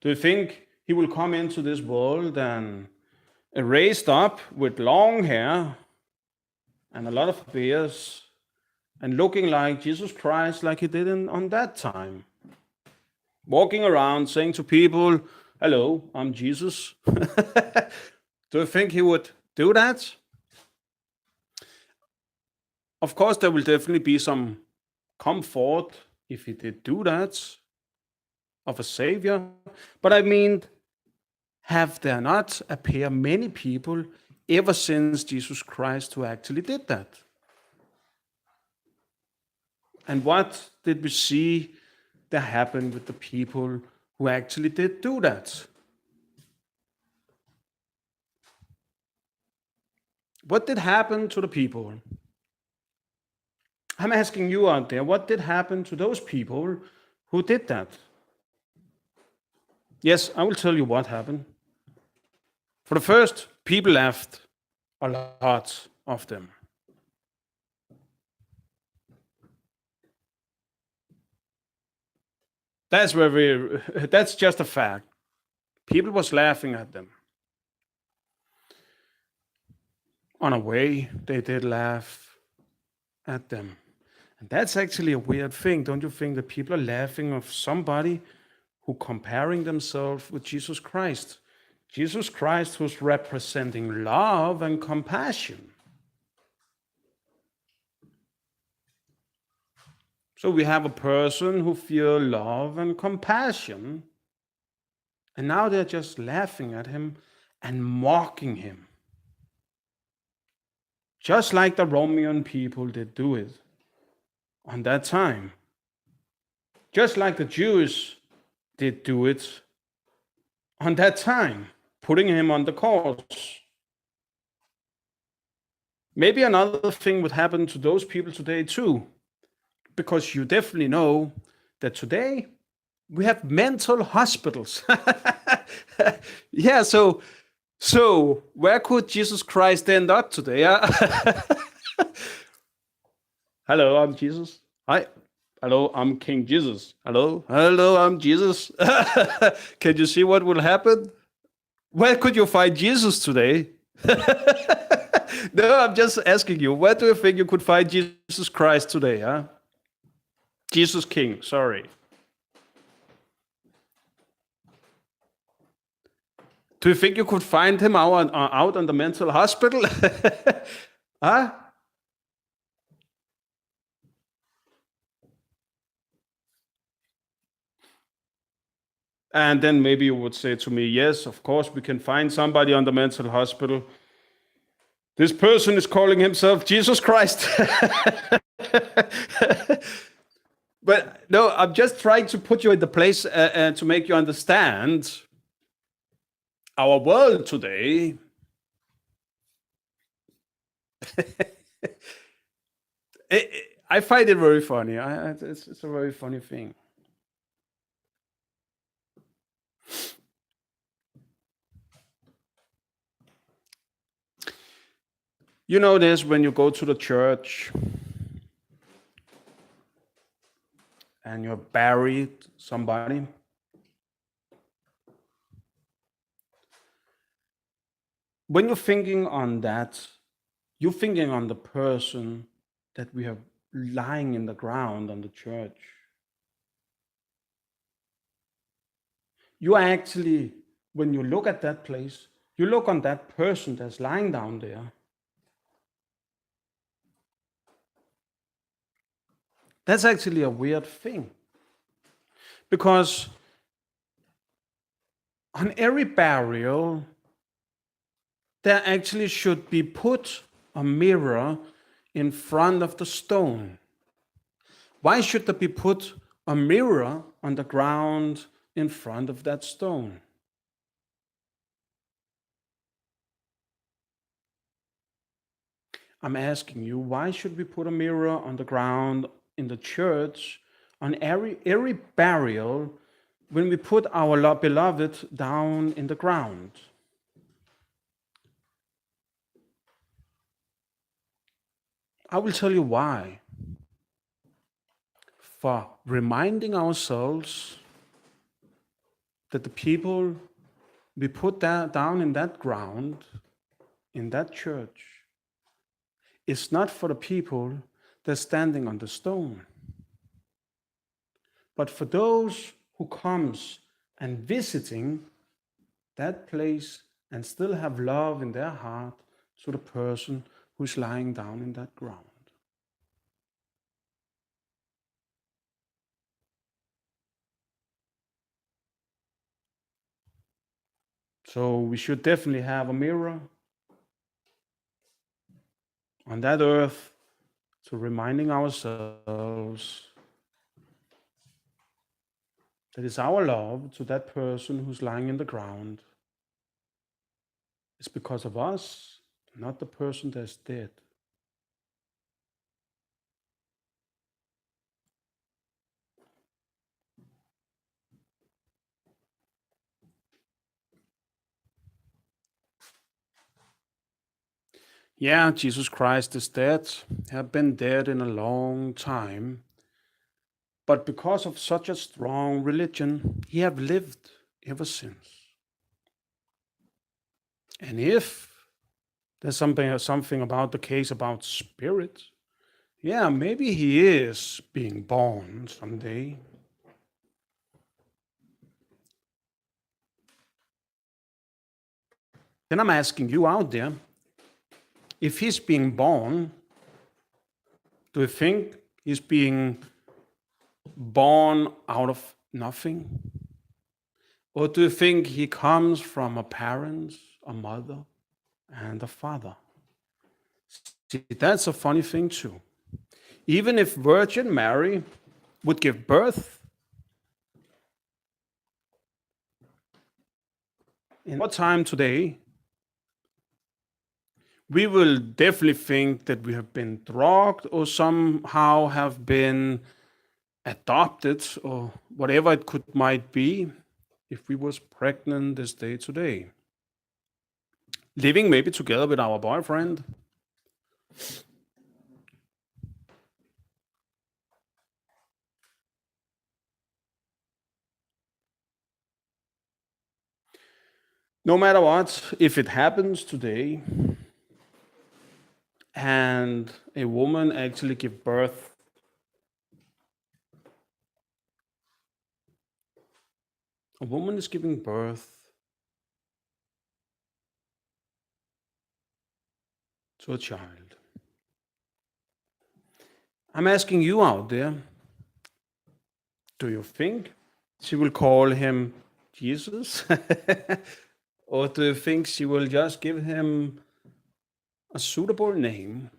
Do you think he will come into this world and raised up with long hair and a lot of beards and looking like Jesus Christ like he did on that time? Walking around saying to people, hello, I'm Jesus. Do you think he would do that? Of course, there will definitely be some comfort if he did do that, of a savior. But I mean, have there not appeared many people ever since Jesus Christ who actually did that? And what did we see that happened with the people who actually did do that? What did happen to the people? I'm asking you out there, what did happen to those people who did that? Yes, I will tell you what happened. For the first, people left, a lot of them. That's just a fact. People was laughing at them. On a way, they did laugh at them. And that's actually a weird thing. Don't you think that people are laughing of somebody who comparing themselves with Jesus Christ? Jesus Christ was representing love and compassion. So we have a person who feels love and compassion, and now they're just laughing at him and mocking him. Just like the Roman people did do it on that time. Just like the Jews did do it on that time, putting him on the cross. Maybe another thing would happen to those people today too, because you definitely know that today we have mental hospitals. Yeah, so where could Jesus Christ end up today? Hello, I'm Jesus. Hi. Hello, I'm King Jesus. Hello, I'm Jesus. Can you see what will happen? Where could you find Jesus today? No, I'm just asking you, where do you think you could find Jesus Christ today? Huh? Jesus King, sorry. Do you think you could find him out on the mental hospital? Huh? And then maybe you would say to me, yes, of course, we can find somebody on the mental hospital. This person is calling himself Jesus Christ. But no, I'm just trying to put you in the place to make you understand our world today. I find it very funny. It's a very funny thing. You know this when you go to the church and you're buried somebody. When you're thinking on that, you're thinking on the person that we have lying in the ground on the church. You actually, when you look at that place, you look on that person that's lying down there. That's actually a weird thing. Because on every burial, there actually should be put a mirror in front of the stone. Why should there be put a mirror on the ground in front of that stone? I'm asking you, why should we put a mirror on the ground in the church on every burial when we put our beloved down in the ground? I will tell you why. For reminding ourselves that the people we put down in that ground, in that church, is not for the people that's standing on the stone, but for those who comes and visiting that place and still have love in their heart to the person who's lying down in that ground. So we should definitely have a mirror on that earth to reminding ourselves that it's our love to that person who's lying in the ground. It's because of us, not the person that's dead. Yeah, Jesus Christ is dead, have been dead in a long time. But because of such a strong religion, he have lived ever since. And if there's something about the case about spirit, yeah, maybe he is being born someday. Then I'm asking you out there, if he's being born, do you think he's being born out of nothing? Or do you think he comes from a parent, a mother, and a father? See, that's a funny thing too. Even if Virgin Mary would give birth in our time today, we will definitely think that we have been drugged or somehow have been adopted or whatever it might be if we was pregnant this day today. Living maybe together with our boyfriend. No matter what, if it happens today and a woman actually give birth, a woman is giving birth to a child. I'm asking you out there, do you think she will call him Jesus? Or do you think she will just give him a suitable name?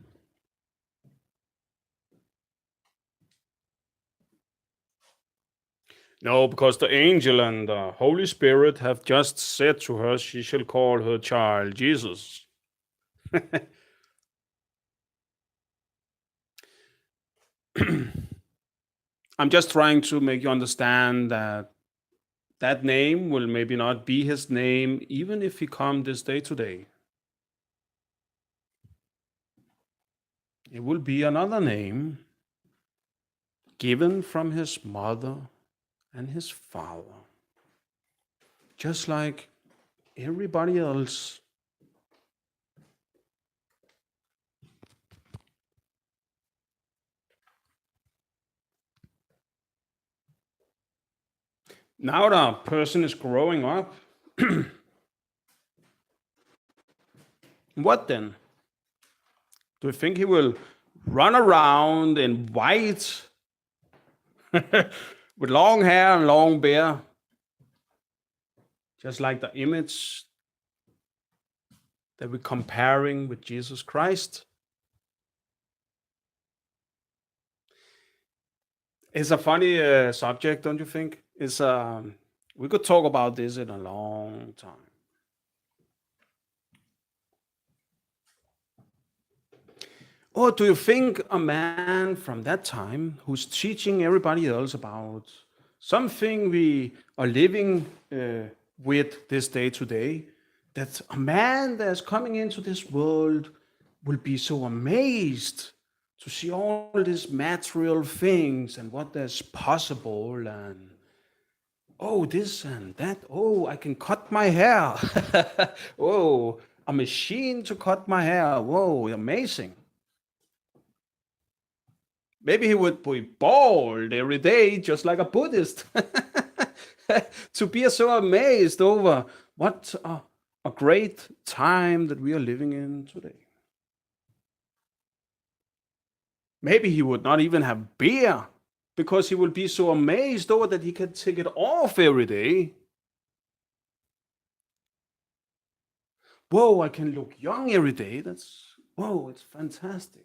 No, because the angel and the Holy Spirit have just said to her she shall call her child Jesus. I'm just trying to make you understand that that name will maybe not be his name, even if he come this day today. It will be another name given from his mother and his father, just like everybody else. Now the person is growing up. What then? Do you think he will run around in white with long hair and long beard, just like the image that we're comparing with Jesus Christ? It's a funny subject, don't you think? It's we could talk about this in a long time. Or do you think a man from that time who's teaching everybody else about something we are living with this day today, that a man that's coming into this world will be so amazed to see all these material things and what is possible, and oh, this and that, oh, I can cut my hair. Oh, a machine to cut my hair. Whoa, amazing. Maybe he would be bald every day, just like a Buddhist, to be so amazed over what a great time that we are living in today. Maybe he would not even have beer, because he will be so amazed over that he can take it off every day. Whoa, I can look young every day. Whoa, it's fantastic.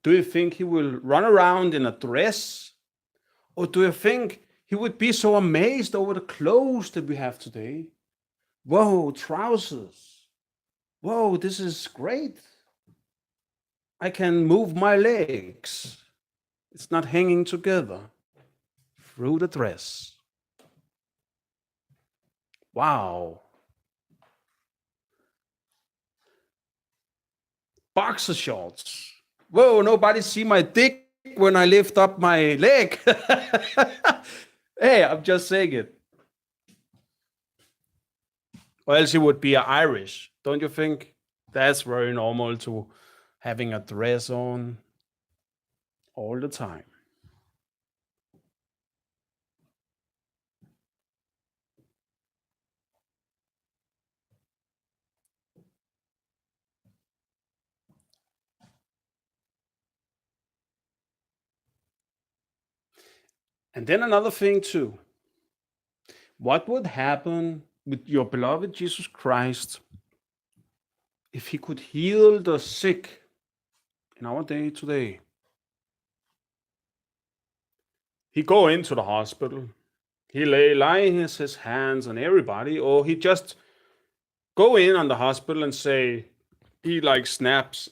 Do you think he will run around in a dress? Or do you think he would be so amazed over the clothes that we have today? Whoa, trousers. Whoa, this is great. I can move my legs. It's not hanging together through the dress. Wow. Boxer shorts. Whoa, nobody see my dick when I lift up my leg. Hey, I'm just saying it. Or else he would be Irish. Don't you think? That's very normal to having a dress on all the time. And then another thing too. What would happen with your beloved Jesus Christ if he could heal the sick in our day today? He go into the hospital, he lay his hands on everybody, or he just go in on the hospital and say, he like snaps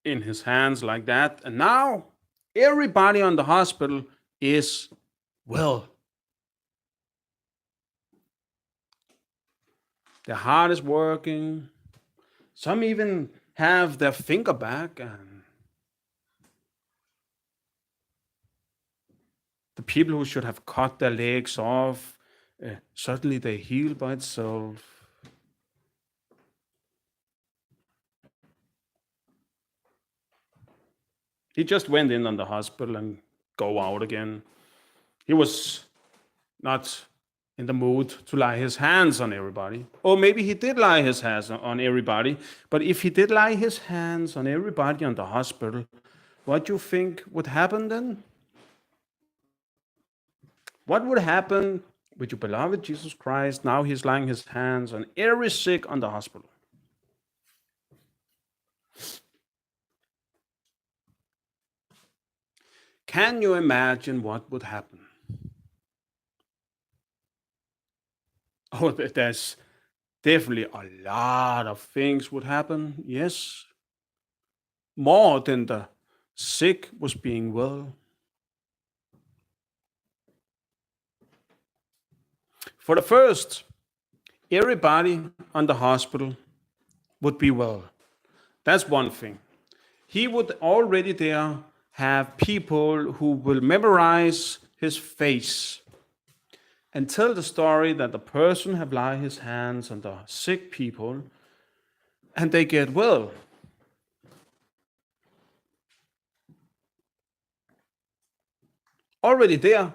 in his hands like that, and now everybody on the hospital is well. Their heart is working. Some even have their finger back, and the people who should have cut their legs off, suddenly they heal by itself. He just went in on the hospital and go out again. He was not in the mood to lay his hands on everybody. Or maybe he did lay his hands on everybody. But if he did lay his hands on everybody on the hospital, what do you think would happen then? What would happen with your beloved Jesus Christ? Now he's laying his hands on every sick on the hospital. Can you imagine what would happen? Oh, there's definitely a lot of things would happen. Yes. More than the sick was being well. For the first, everybody on the hospital would be well. That's one thing. He would already there have people who will memorize his face and tell the story that the person have laid his hands on the sick people and they get well. Already there,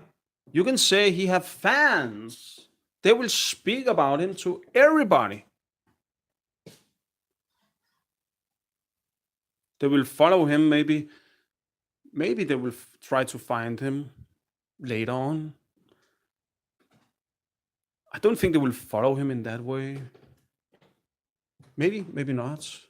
you can say he have fans. They will speak about him to everybody. They will follow him, maybe they will try to find him later on. I don't think they will follow him in that way. Maybe not.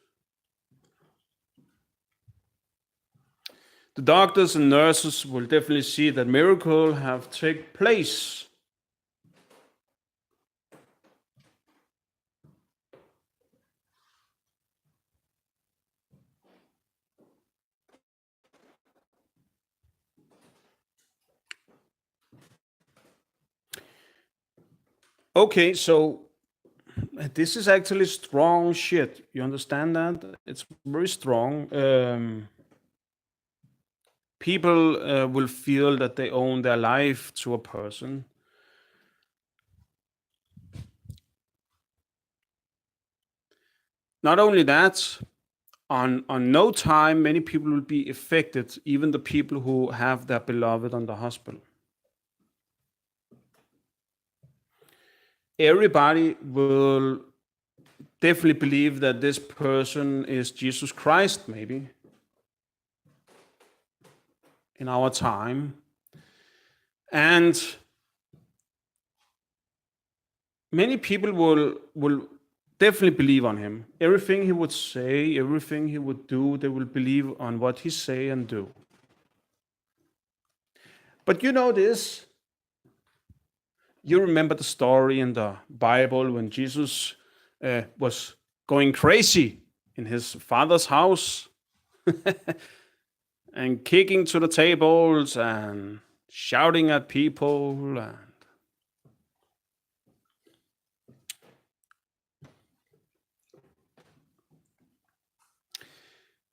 The doctors and nurses will definitely see that miracle have taken place. Okay, so this is actually strong shit. You understand that? It's very strong. People will feel that they own their life to a person. Not only that, on no time, many people will be affected, even the people who have their beloved on the hospital. Everybody will definitely believe that this person is Jesus Christ, maybe, in our time. And many people will definitely believe on him. Everything he would say, everything he would do, they will believe on what he say and do. But you know this. You remember the story in the Bible when Jesus was going crazy in his father's house and kicking to the tables and shouting at people. And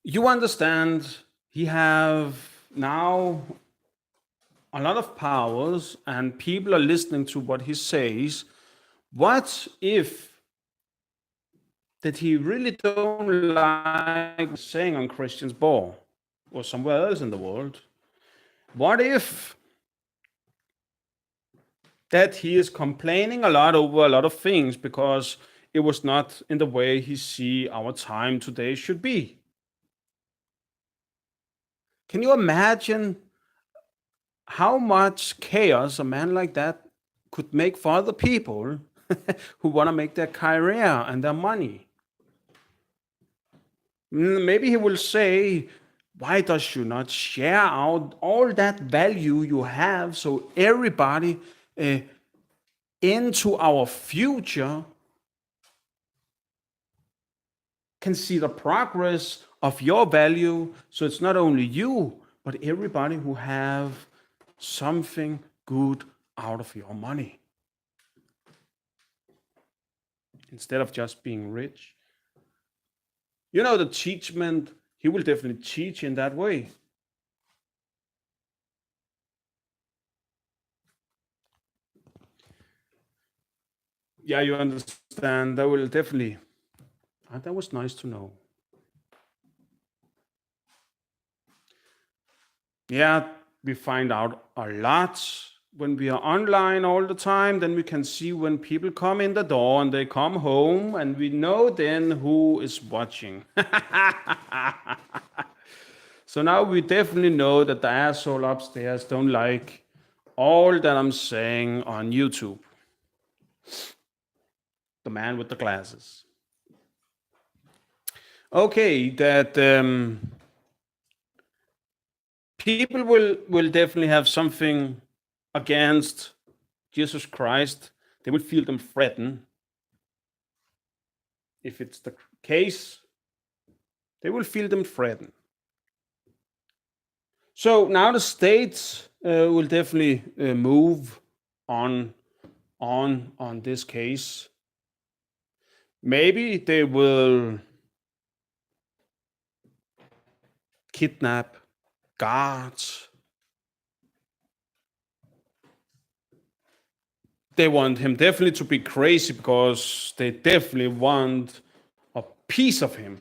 you understand, he have now a lot of powers and people are listening to what he says. What if that he really don't like saying on Christian's ball or somewhere else in the world? What if that he is complaining a lot over a lot of things because it was not in the way he see our time today should be? Can you imagine how much chaos a man like that could make for other people who want to make their career and their money? Maybe he will say, why does you not share out all that value you have so everybody into our future can see the progress of your value, so it's not only you, but everybody who have something good out of your money. Instead of just being rich. You know, the teachment, he will definitely teach in that way. Yeah, you understand. That will definitely. That was nice to know. Yeah, we find out a lot when we are online all the time, then we can see when people come in the door and they come home, and we know then who is watching. So now we definitely know that the asshole upstairs don't like all that I'm saying on YouTube. The man with the glasses. Okay, that people will definitely have something against Jesus Christ. They will feel them threatened. If it's the case, they will feel them threatened. So now the states will definitely move on this case. Maybe they will kidnap guards. They want him definitely to be crazy because they definitely want a piece of him.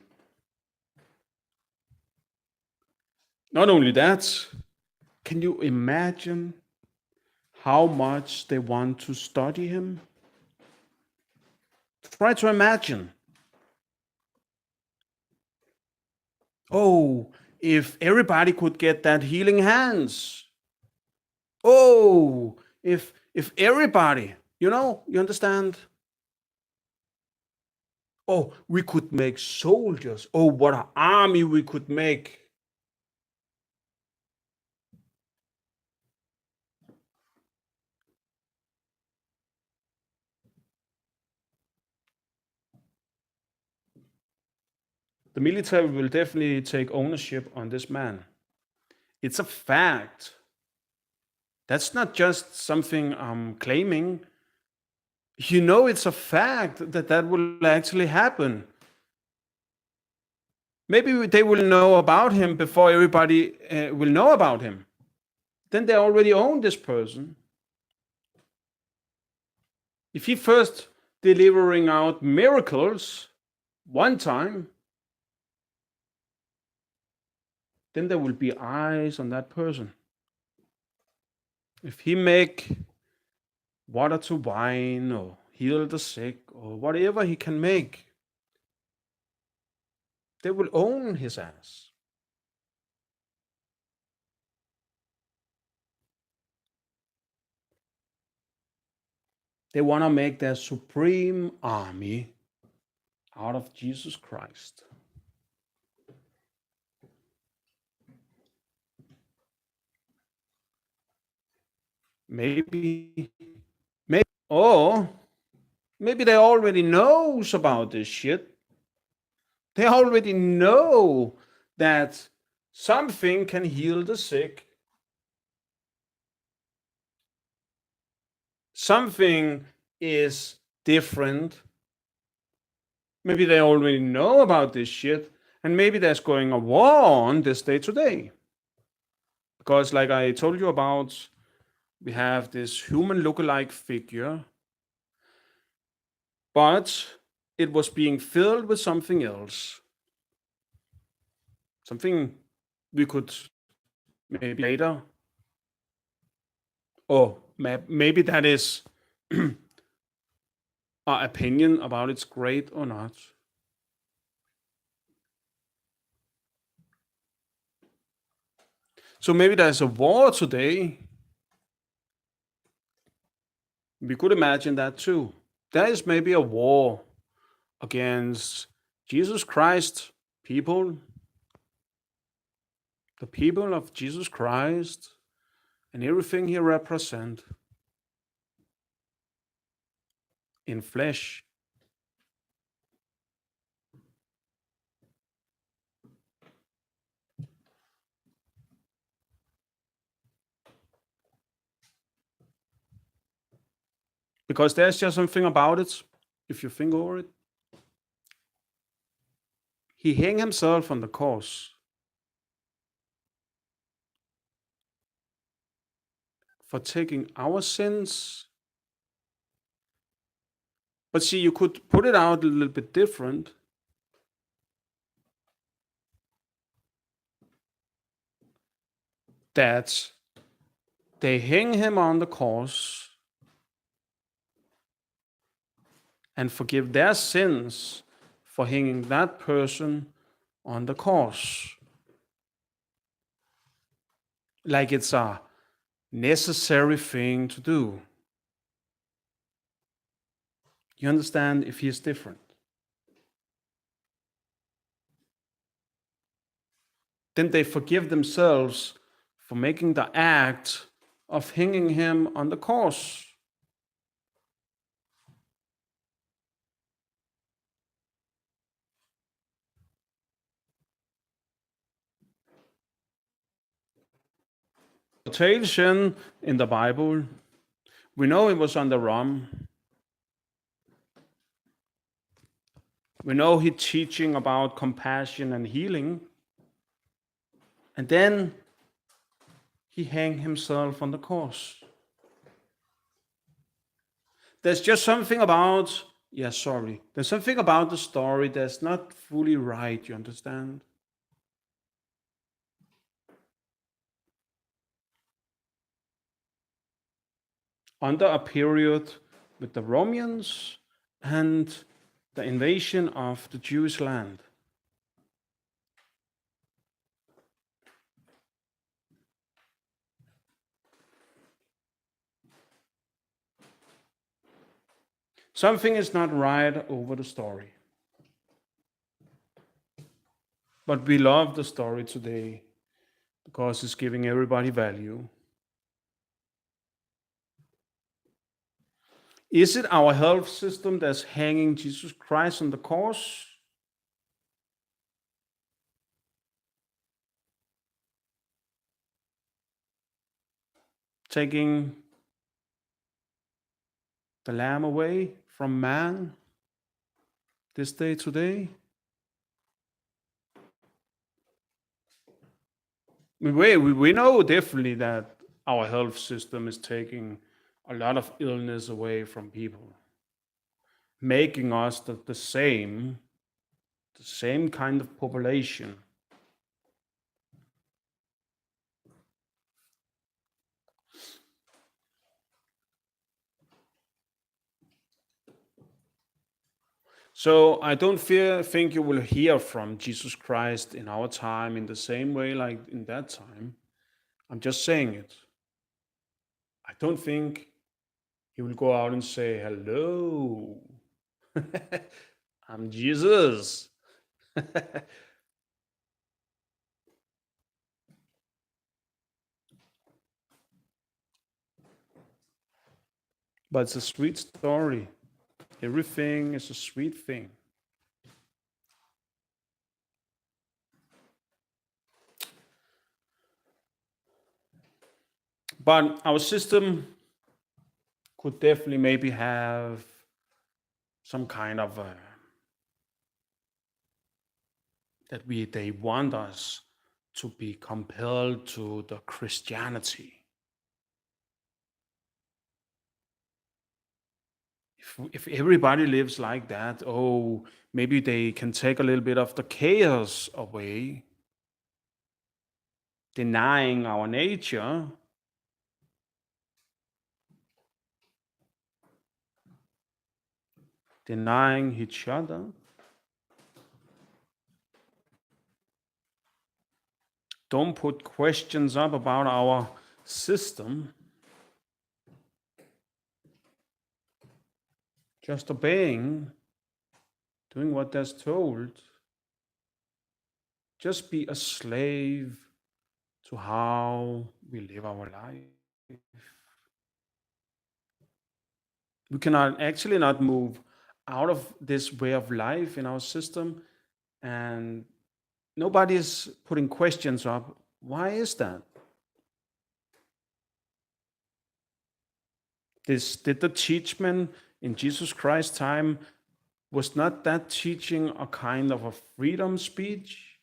Not only that, can you imagine how much they want to study him? Try to imagine. Oh, if everybody could get that healing hands. Oh, if everybody, you understand? Oh, we could make soldiers. Oh, what an army we could make. The military will definitely take ownership on this man. It's a fact. That's not just something I'm claiming. It's a fact that will actually happen. Maybe they will know about him before everybody will know about him. Then they already own this person. If he first delivering out miracles one time, then there will be eyes on that person. If he make water to wine or heal the sick or whatever he can make, they will own his ass. They want to make their supreme army out of Jesus Christ. Maybe, or maybe they already knows about this shit. They already know that something can heal the sick. Something is different. Maybe they already know about this shit, and maybe there's going a war on this day today. Because like I told you about, we have this human lookalike figure, but it was being filled with something else. Something we could maybe later. Or maybe that is our opinion about it's great or not. So maybe there's a war today. We could imagine that too. There is maybe a war against Jesus Christ people, the people of Jesus Christ, and everything he represents in flesh. Because there's just something about it, if you think over it. He hung himself on the cross for taking our sins. But see, you could put it out a little bit different. That They hang him on the cross and forgive their sins for hanging that person on the cross. Like it's a necessary thing to do. You understand if he is different? Then they forgive themselves for making the act of hanging him on the cross. Quotation in the Bible, we know he was on the run. We know he's teaching about compassion and healing. And then he hanged himself on the cross. There's just something about, there's something about the story that's not fully right, you understand? Under a period with the Romans and the invasion of the Jewish land. Something is not right over the story. But we love the story today because it's giving everybody value. Is it our health system that's hanging Jesus Christ on the cross? Taking the lamb away from man this day today? We know definitely that our health system is taking a lot of illness away from people, making us the same kind of population. So I don't think you will hear from Jesus Christ in our time in the same way like in that time. I'm just saying it. I don't think he will go out and say, "Hello, I'm Jesus." But it's a sweet story. Everything is a sweet thing. But our system could definitely maybe have some kind of they want us to be compelled to the Christianity. If everybody lives like that, oh, maybe they can take a little bit of the chaos away, denying our nature. Denying each other. Don't put questions up about our system. Just obeying, doing what that's told. Just be a slave to how we live our life. We cannot actually not move out of this way of life in our system, and nobody is putting questions up. Why is that? Did the teachment in Jesus Christ's time, was not that teaching a kind of a freedom speech?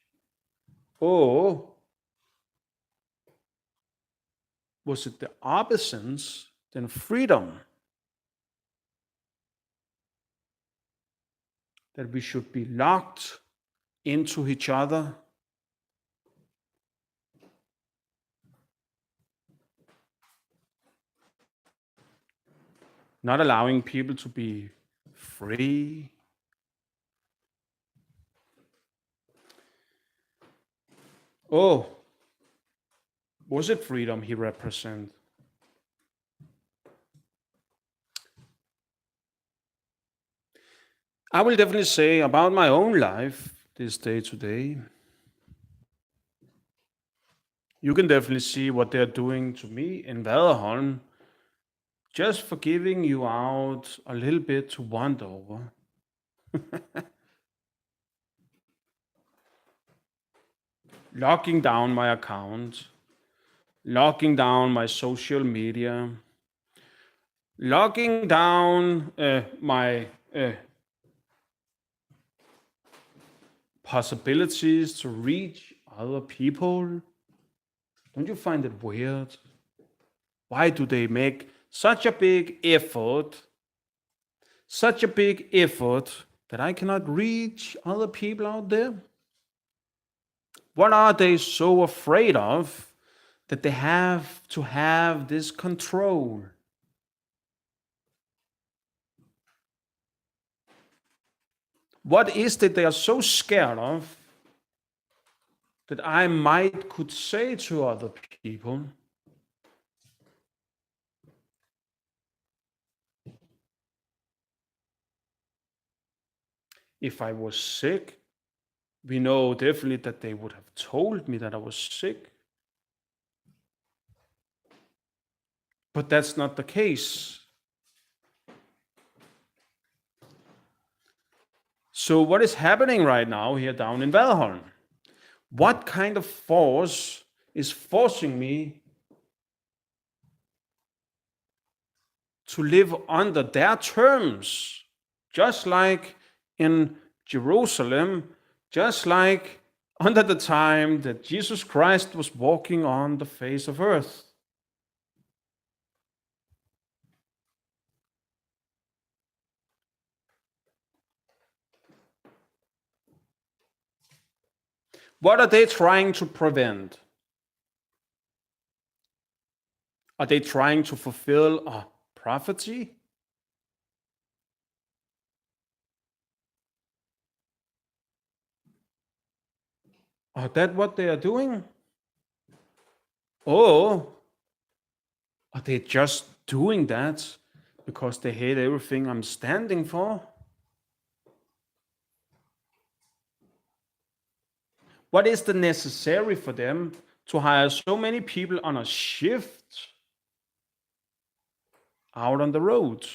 Or was it the opposite than freedom? That we should be locked into each other? not allowing people to be free. Oh, was it freedom he represented? I will definitely say about my own life this day today. You can definitely see what they're doing to me in Vaderholm, just for giving you out a little bit to wander over. Locking down my account, locking down my social media, locking down my possibilities to reach other people. Don't you find it weird? Why do they make such a big effort that I cannot reach other people out there? What are they so afraid of that they have to have this control? What is it they are so scared of that I might could say to other people? If I was sick, we know definitely that they would have told me that I was sick. But that's not the case. So what is happening right now here down in Valholm? What kind of force is forcing me to live under their terms, just like in Jerusalem, just like under the time that Jesus Christ was walking on the face of earth? What are they trying to prevent? Are they trying to fulfill a prophecy? Are that what they are doing? Or are they just doing that because they hate everything I'm standing for? What is the necessary for them to hire so many people on a shift out on the road?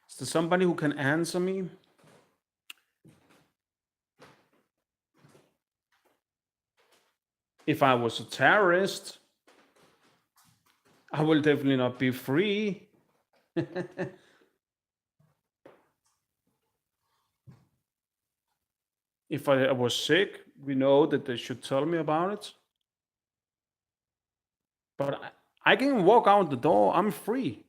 Is there somebody who can answer me? If I was a terrorist, I will definitely not be free. If I was sick, we know that they should tell me about it. But I can walk out the door, I'm free.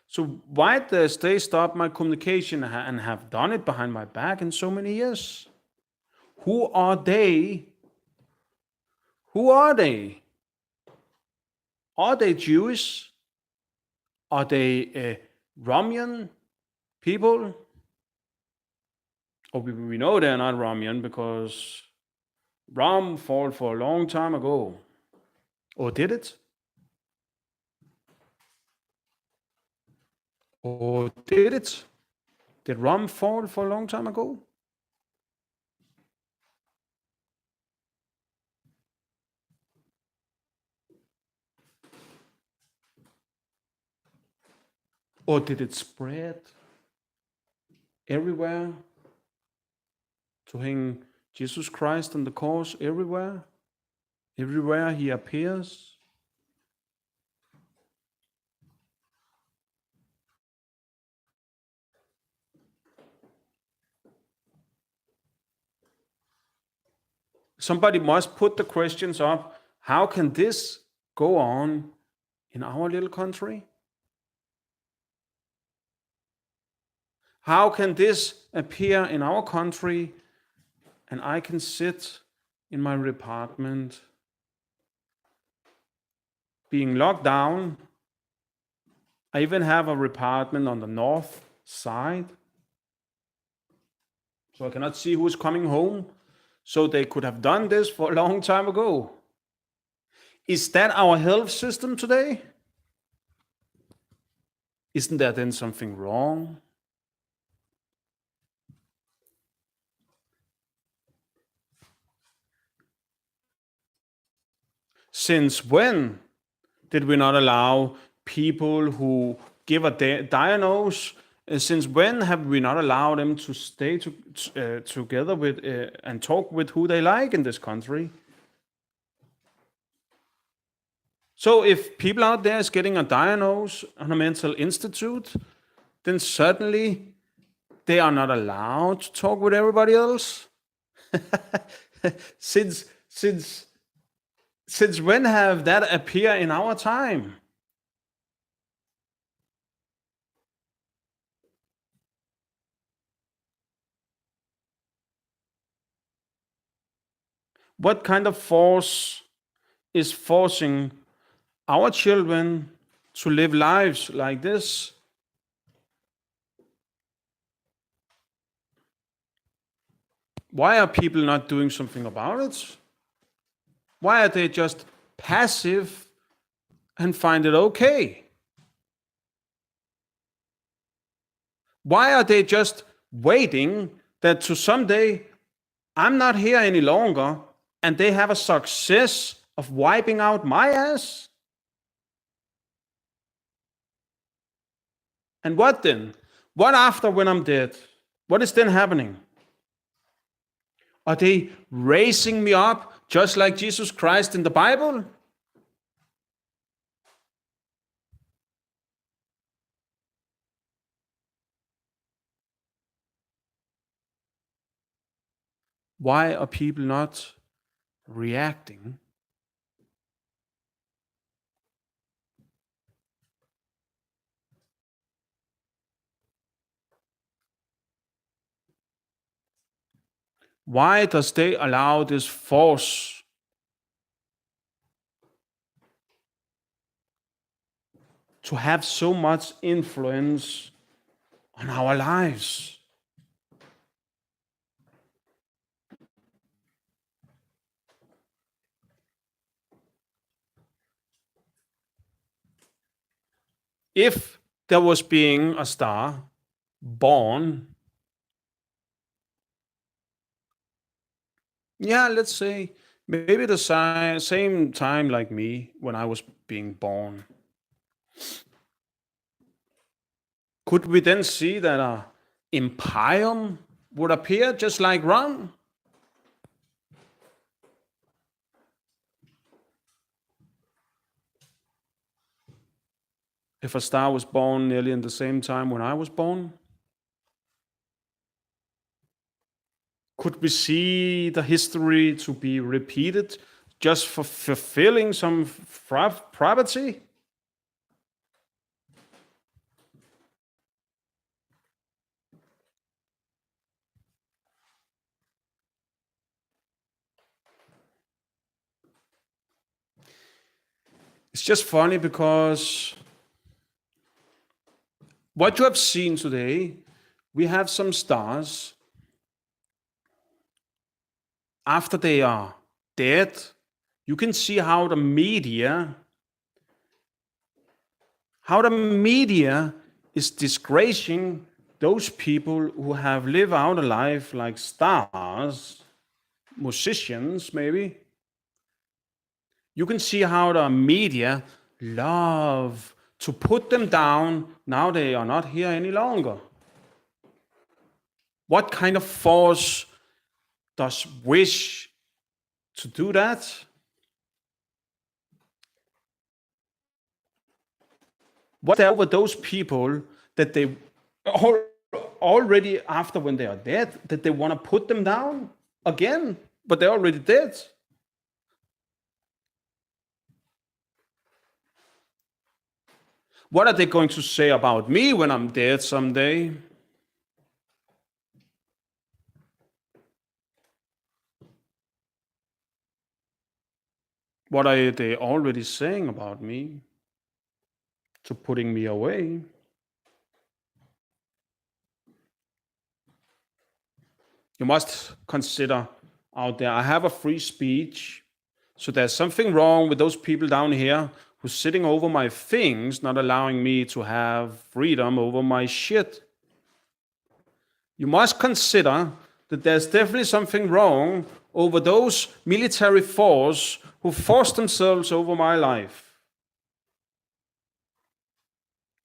So why does they stop my communication and have done it behind my back in so many years? Who are they? Who are they? Are they Jewish? Are they Roman people? Oh, we know they're not Roman because Rome fell for a long time ago. Or did it? Or did it? Did Rome fall for a long time ago? Or did it spread everywhere to hang Jesus Christ on the cross everywhere? Everywhere he appears? Somebody must put the questions up. How can this go on in our little country? How can this appear in our country and I can sit in my apartment being locked down? I even have a apartment on the north side, so I cannot see who's coming home. So they could have done this for a long time ago. Is that our health system today? Isn't there then something wrong? Since when did we not allow people who give a diagnose? Since when have we not allowed them to stay together with and talk with who they like in this country? So if people out there is getting a diagnose on a mental institute, then certainly they are not allowed to talk with everybody else. since when have that appeared in our time? What kind of force is forcing our children to live lives like this? Why are people not doing something about it? Why are they just passive and find it okay? Why are they just waiting that to someday I'm not here any longer and they have a success of wiping out my ass? And what then? What after when I'm dead? What is then happening? Are they raising me up just like Jesus Christ in the Bible? Why are people not reacting? Why does they allow this force to have so much influence on our lives? If there was being a star born, yeah, let's say maybe the same time like me when I was being born, could we then see that a empire would appear just like Ron? If a star was born nearly in the same time when I was born? Could we see the history to be repeated just for fulfilling some prophecy? It's just funny because what you have seen today, we have some stars. After they are dead, you can see how the media is disgracing those people who have lived out a life like stars, musicians maybe. You can see how the media love to put them down. Now they are not here any longer. What kind of force does wish to do that? What over those people that they already after when they are dead, that they want to put them down again, but they're already dead? What are they going to say about me when I'm dead someday? What are they already saying about me to putting me away? You must consider out there, I have a free speech. So there's something wrong with those people down here who's sitting over my things, not allowing me to have freedom over my shit. You must consider that there's definitely something wrong over those military force who force themselves over my life.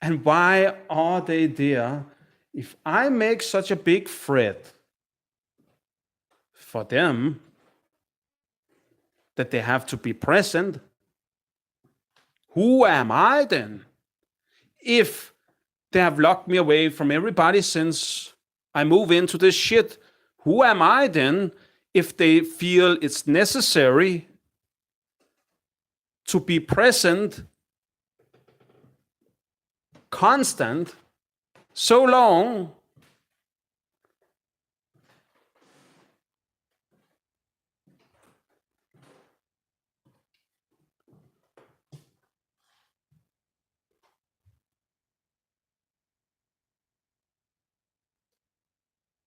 And why are they there? If I make such a big threat for them that they have to be present, who am I then? If they have locked me away from everybody since I move into this shit, who am I then if they feel it's necessary to be present, constant, so long?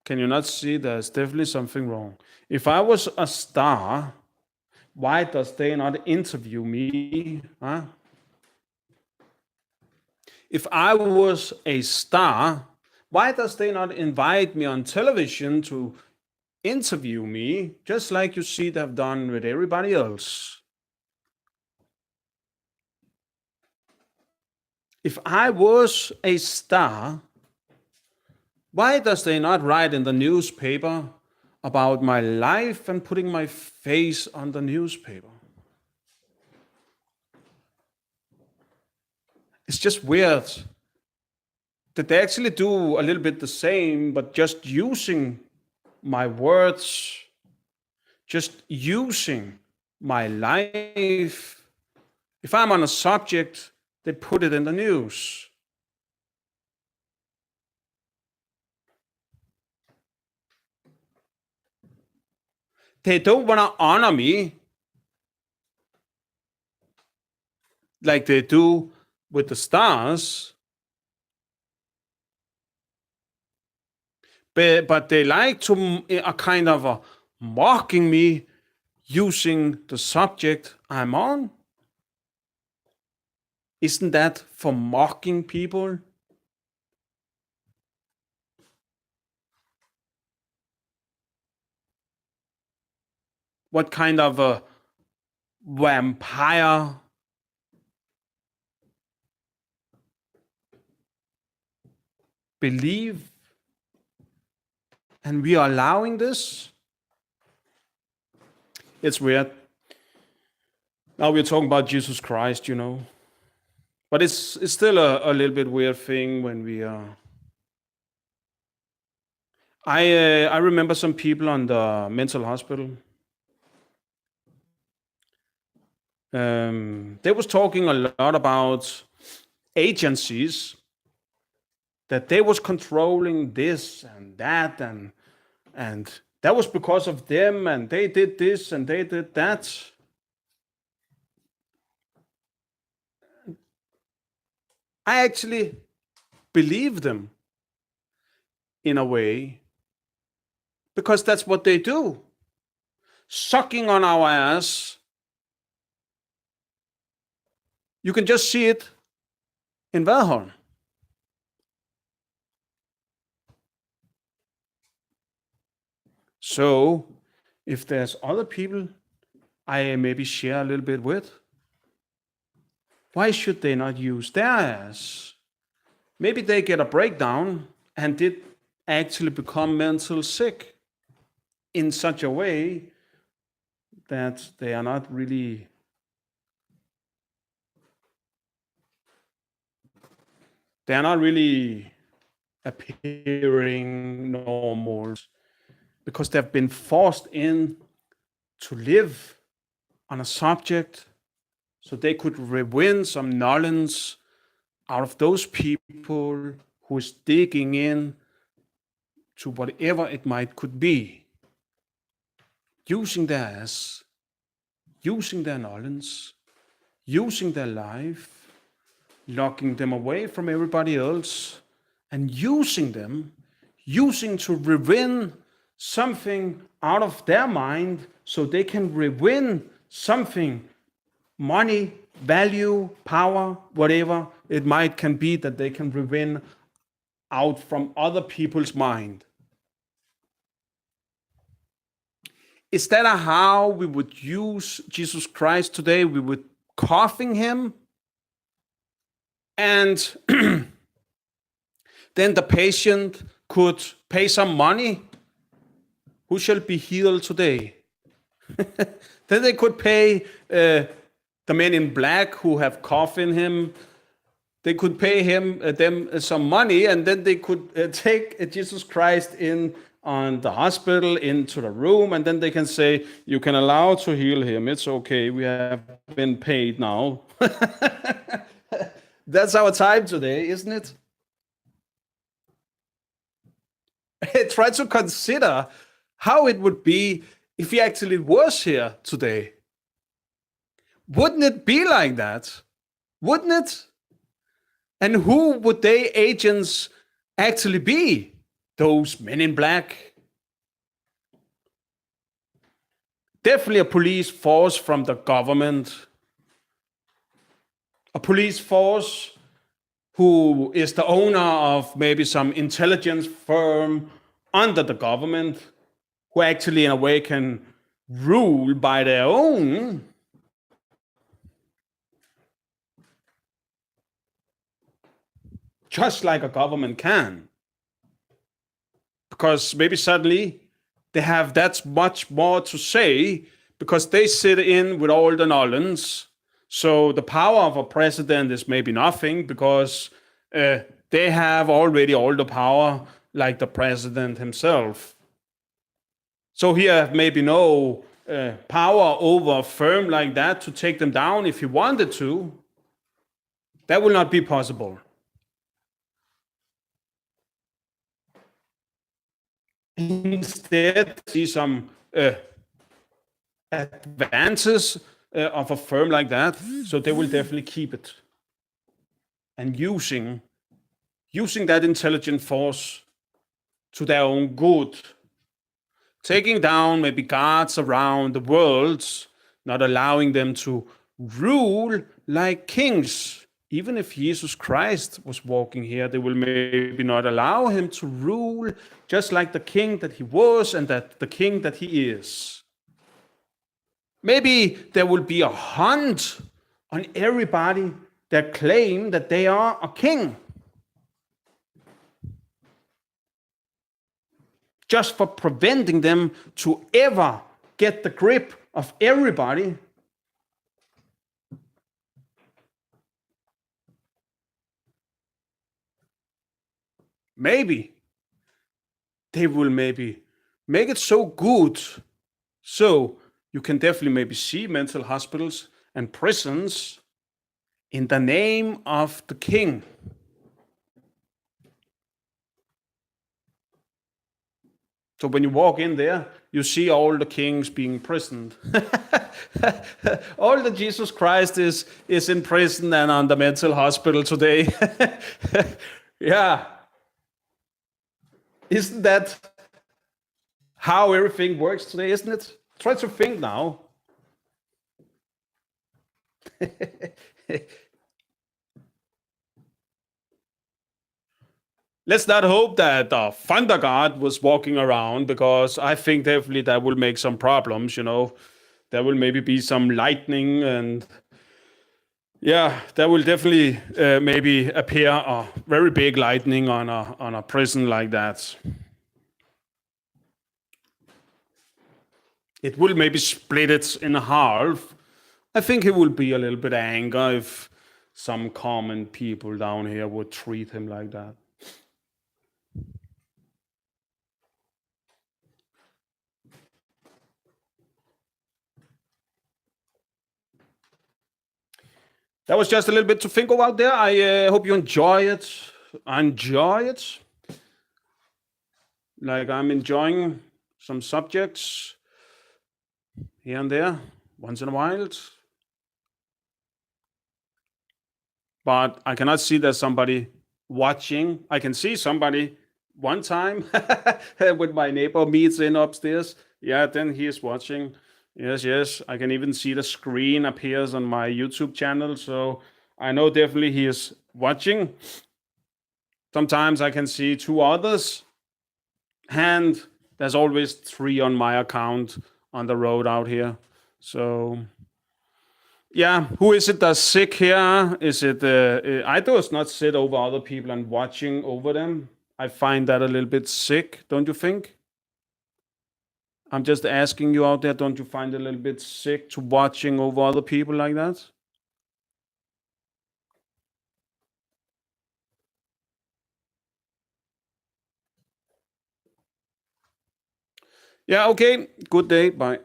Can you not see there's definitely something wrong? If I was a star, why does they not interview me? Huh? If I was a star, why does they not invite me on television to interview me, just like you see they've done with everybody else? If I was a star, why does they not write in the newspaper about my life and putting my face on the newspaper? It's just weird that they actually do a little bit the same, but just using my words, just using my life. If I'm on a subject, they put it in the news. They don't want to honor me like they do with the stars, but they like to a kind of mocking me using the subject I'm on. Isn't that for mocking people? What kind of a vampire believe? And we are allowing this? It's weird. Now we're talking about Jesus Christ, you know. But it's still a little bit weird thing when we I remember some people on the mental hospital. They was talking a lot about agencies, that they was controlling this and that, and that was because of them, and they did this and they did that. I actually believe them in a way, because that's what they do. Sucking on our ass. You can just see it in Valhall. So, if there's other people I maybe share a little bit with, why should they not use their ass? Maybe they get a breakdown and did actually become mental sick in such a way that they are not really appearing normal, because they've been forced in to live on a subject so they could win some knowledge out of those people who is digging in to whatever it might could be, using their ass using their knowledge, using their life, locking them away from everybody else, and using to rewin something out of their mind so they can rewin something, money, value, power, whatever it can be that they can rewin out from other people's mind. Is that how we would use Jesus Christ today? We would coughing him, and then the patient could pay some money. Who shall be healed today? Then they could pay the men in black who have cough in him. They could pay them some money, and then they could take Jesus Christ in on the hospital into the room, and then they can say, you can allow to heal him. It's okay. We have been paid now. That's our time today, isn't it? Try to consider how it would be if he actually was here today. Wouldn't it be like that? Wouldn't it? And who would they agents actually be? Those men in black? Definitely a police force from the government. A police force who is the owner of maybe some intelligence firm under the government, who actually in a way can rule by their own. Just like a government can. Because maybe suddenly they have that much more to say because they sit in with all the knowledge. So the power of a president is maybe nothing because they have already all the power like the president himself. So he have maybe no power over a firm like that to take them down if he wanted to. That will not be possible. Instead, see some advances of a firm like that, so they will definitely keep it. And using that intelligent force to their own good. Taking down maybe guards around the world, not allowing them to rule like kings. Even if Jesus Christ was walking here, they will maybe not allow him to rule just like the king that he was and that the king that he is. Maybe there will be a hunt on everybody that claim that they are a king. Just for preventing them to ever get the grip of everybody. Maybe they will maybe make it so good so you can definitely maybe see mental hospitals and prisons in the name of the king. So when you walk in there, you see all the kings being imprisoned. All the Jesus Christ is in prison and on the mental hospital today. Yeah. Isn't that how everything works today, isn't it? Try to think now. Let's not hope that the thunder god was walking around, because I think definitely that will make some problems, There will maybe be some lightning, and yeah, there will definitely maybe appear a very big lightning on a prison like that. It will maybe split it in half. I think it will be a little bit anger if some common people down here would treat him like that. That was just a little bit to think about there. I hope you enjoy it. Like I'm enjoying some subjects here and there. once in a while. But I cannot see there's somebody watching. I can see somebody one time with my neighbor meets in upstairs. Yeah, then he is watching. Yes, yes. I can even see the screen appears on my YouTube channel. So I know definitely he is watching. Sometimes I can see two others. And there's always three on my account on the road out here. So yeah, who is it that's sick here? Is it I does not sit over other people and watching over them. I find that a little bit sick, don't you think? I'm just asking you out there, don't you find it a little bit sick to watching over other people like that? Yeah, okay. Good day. Bye.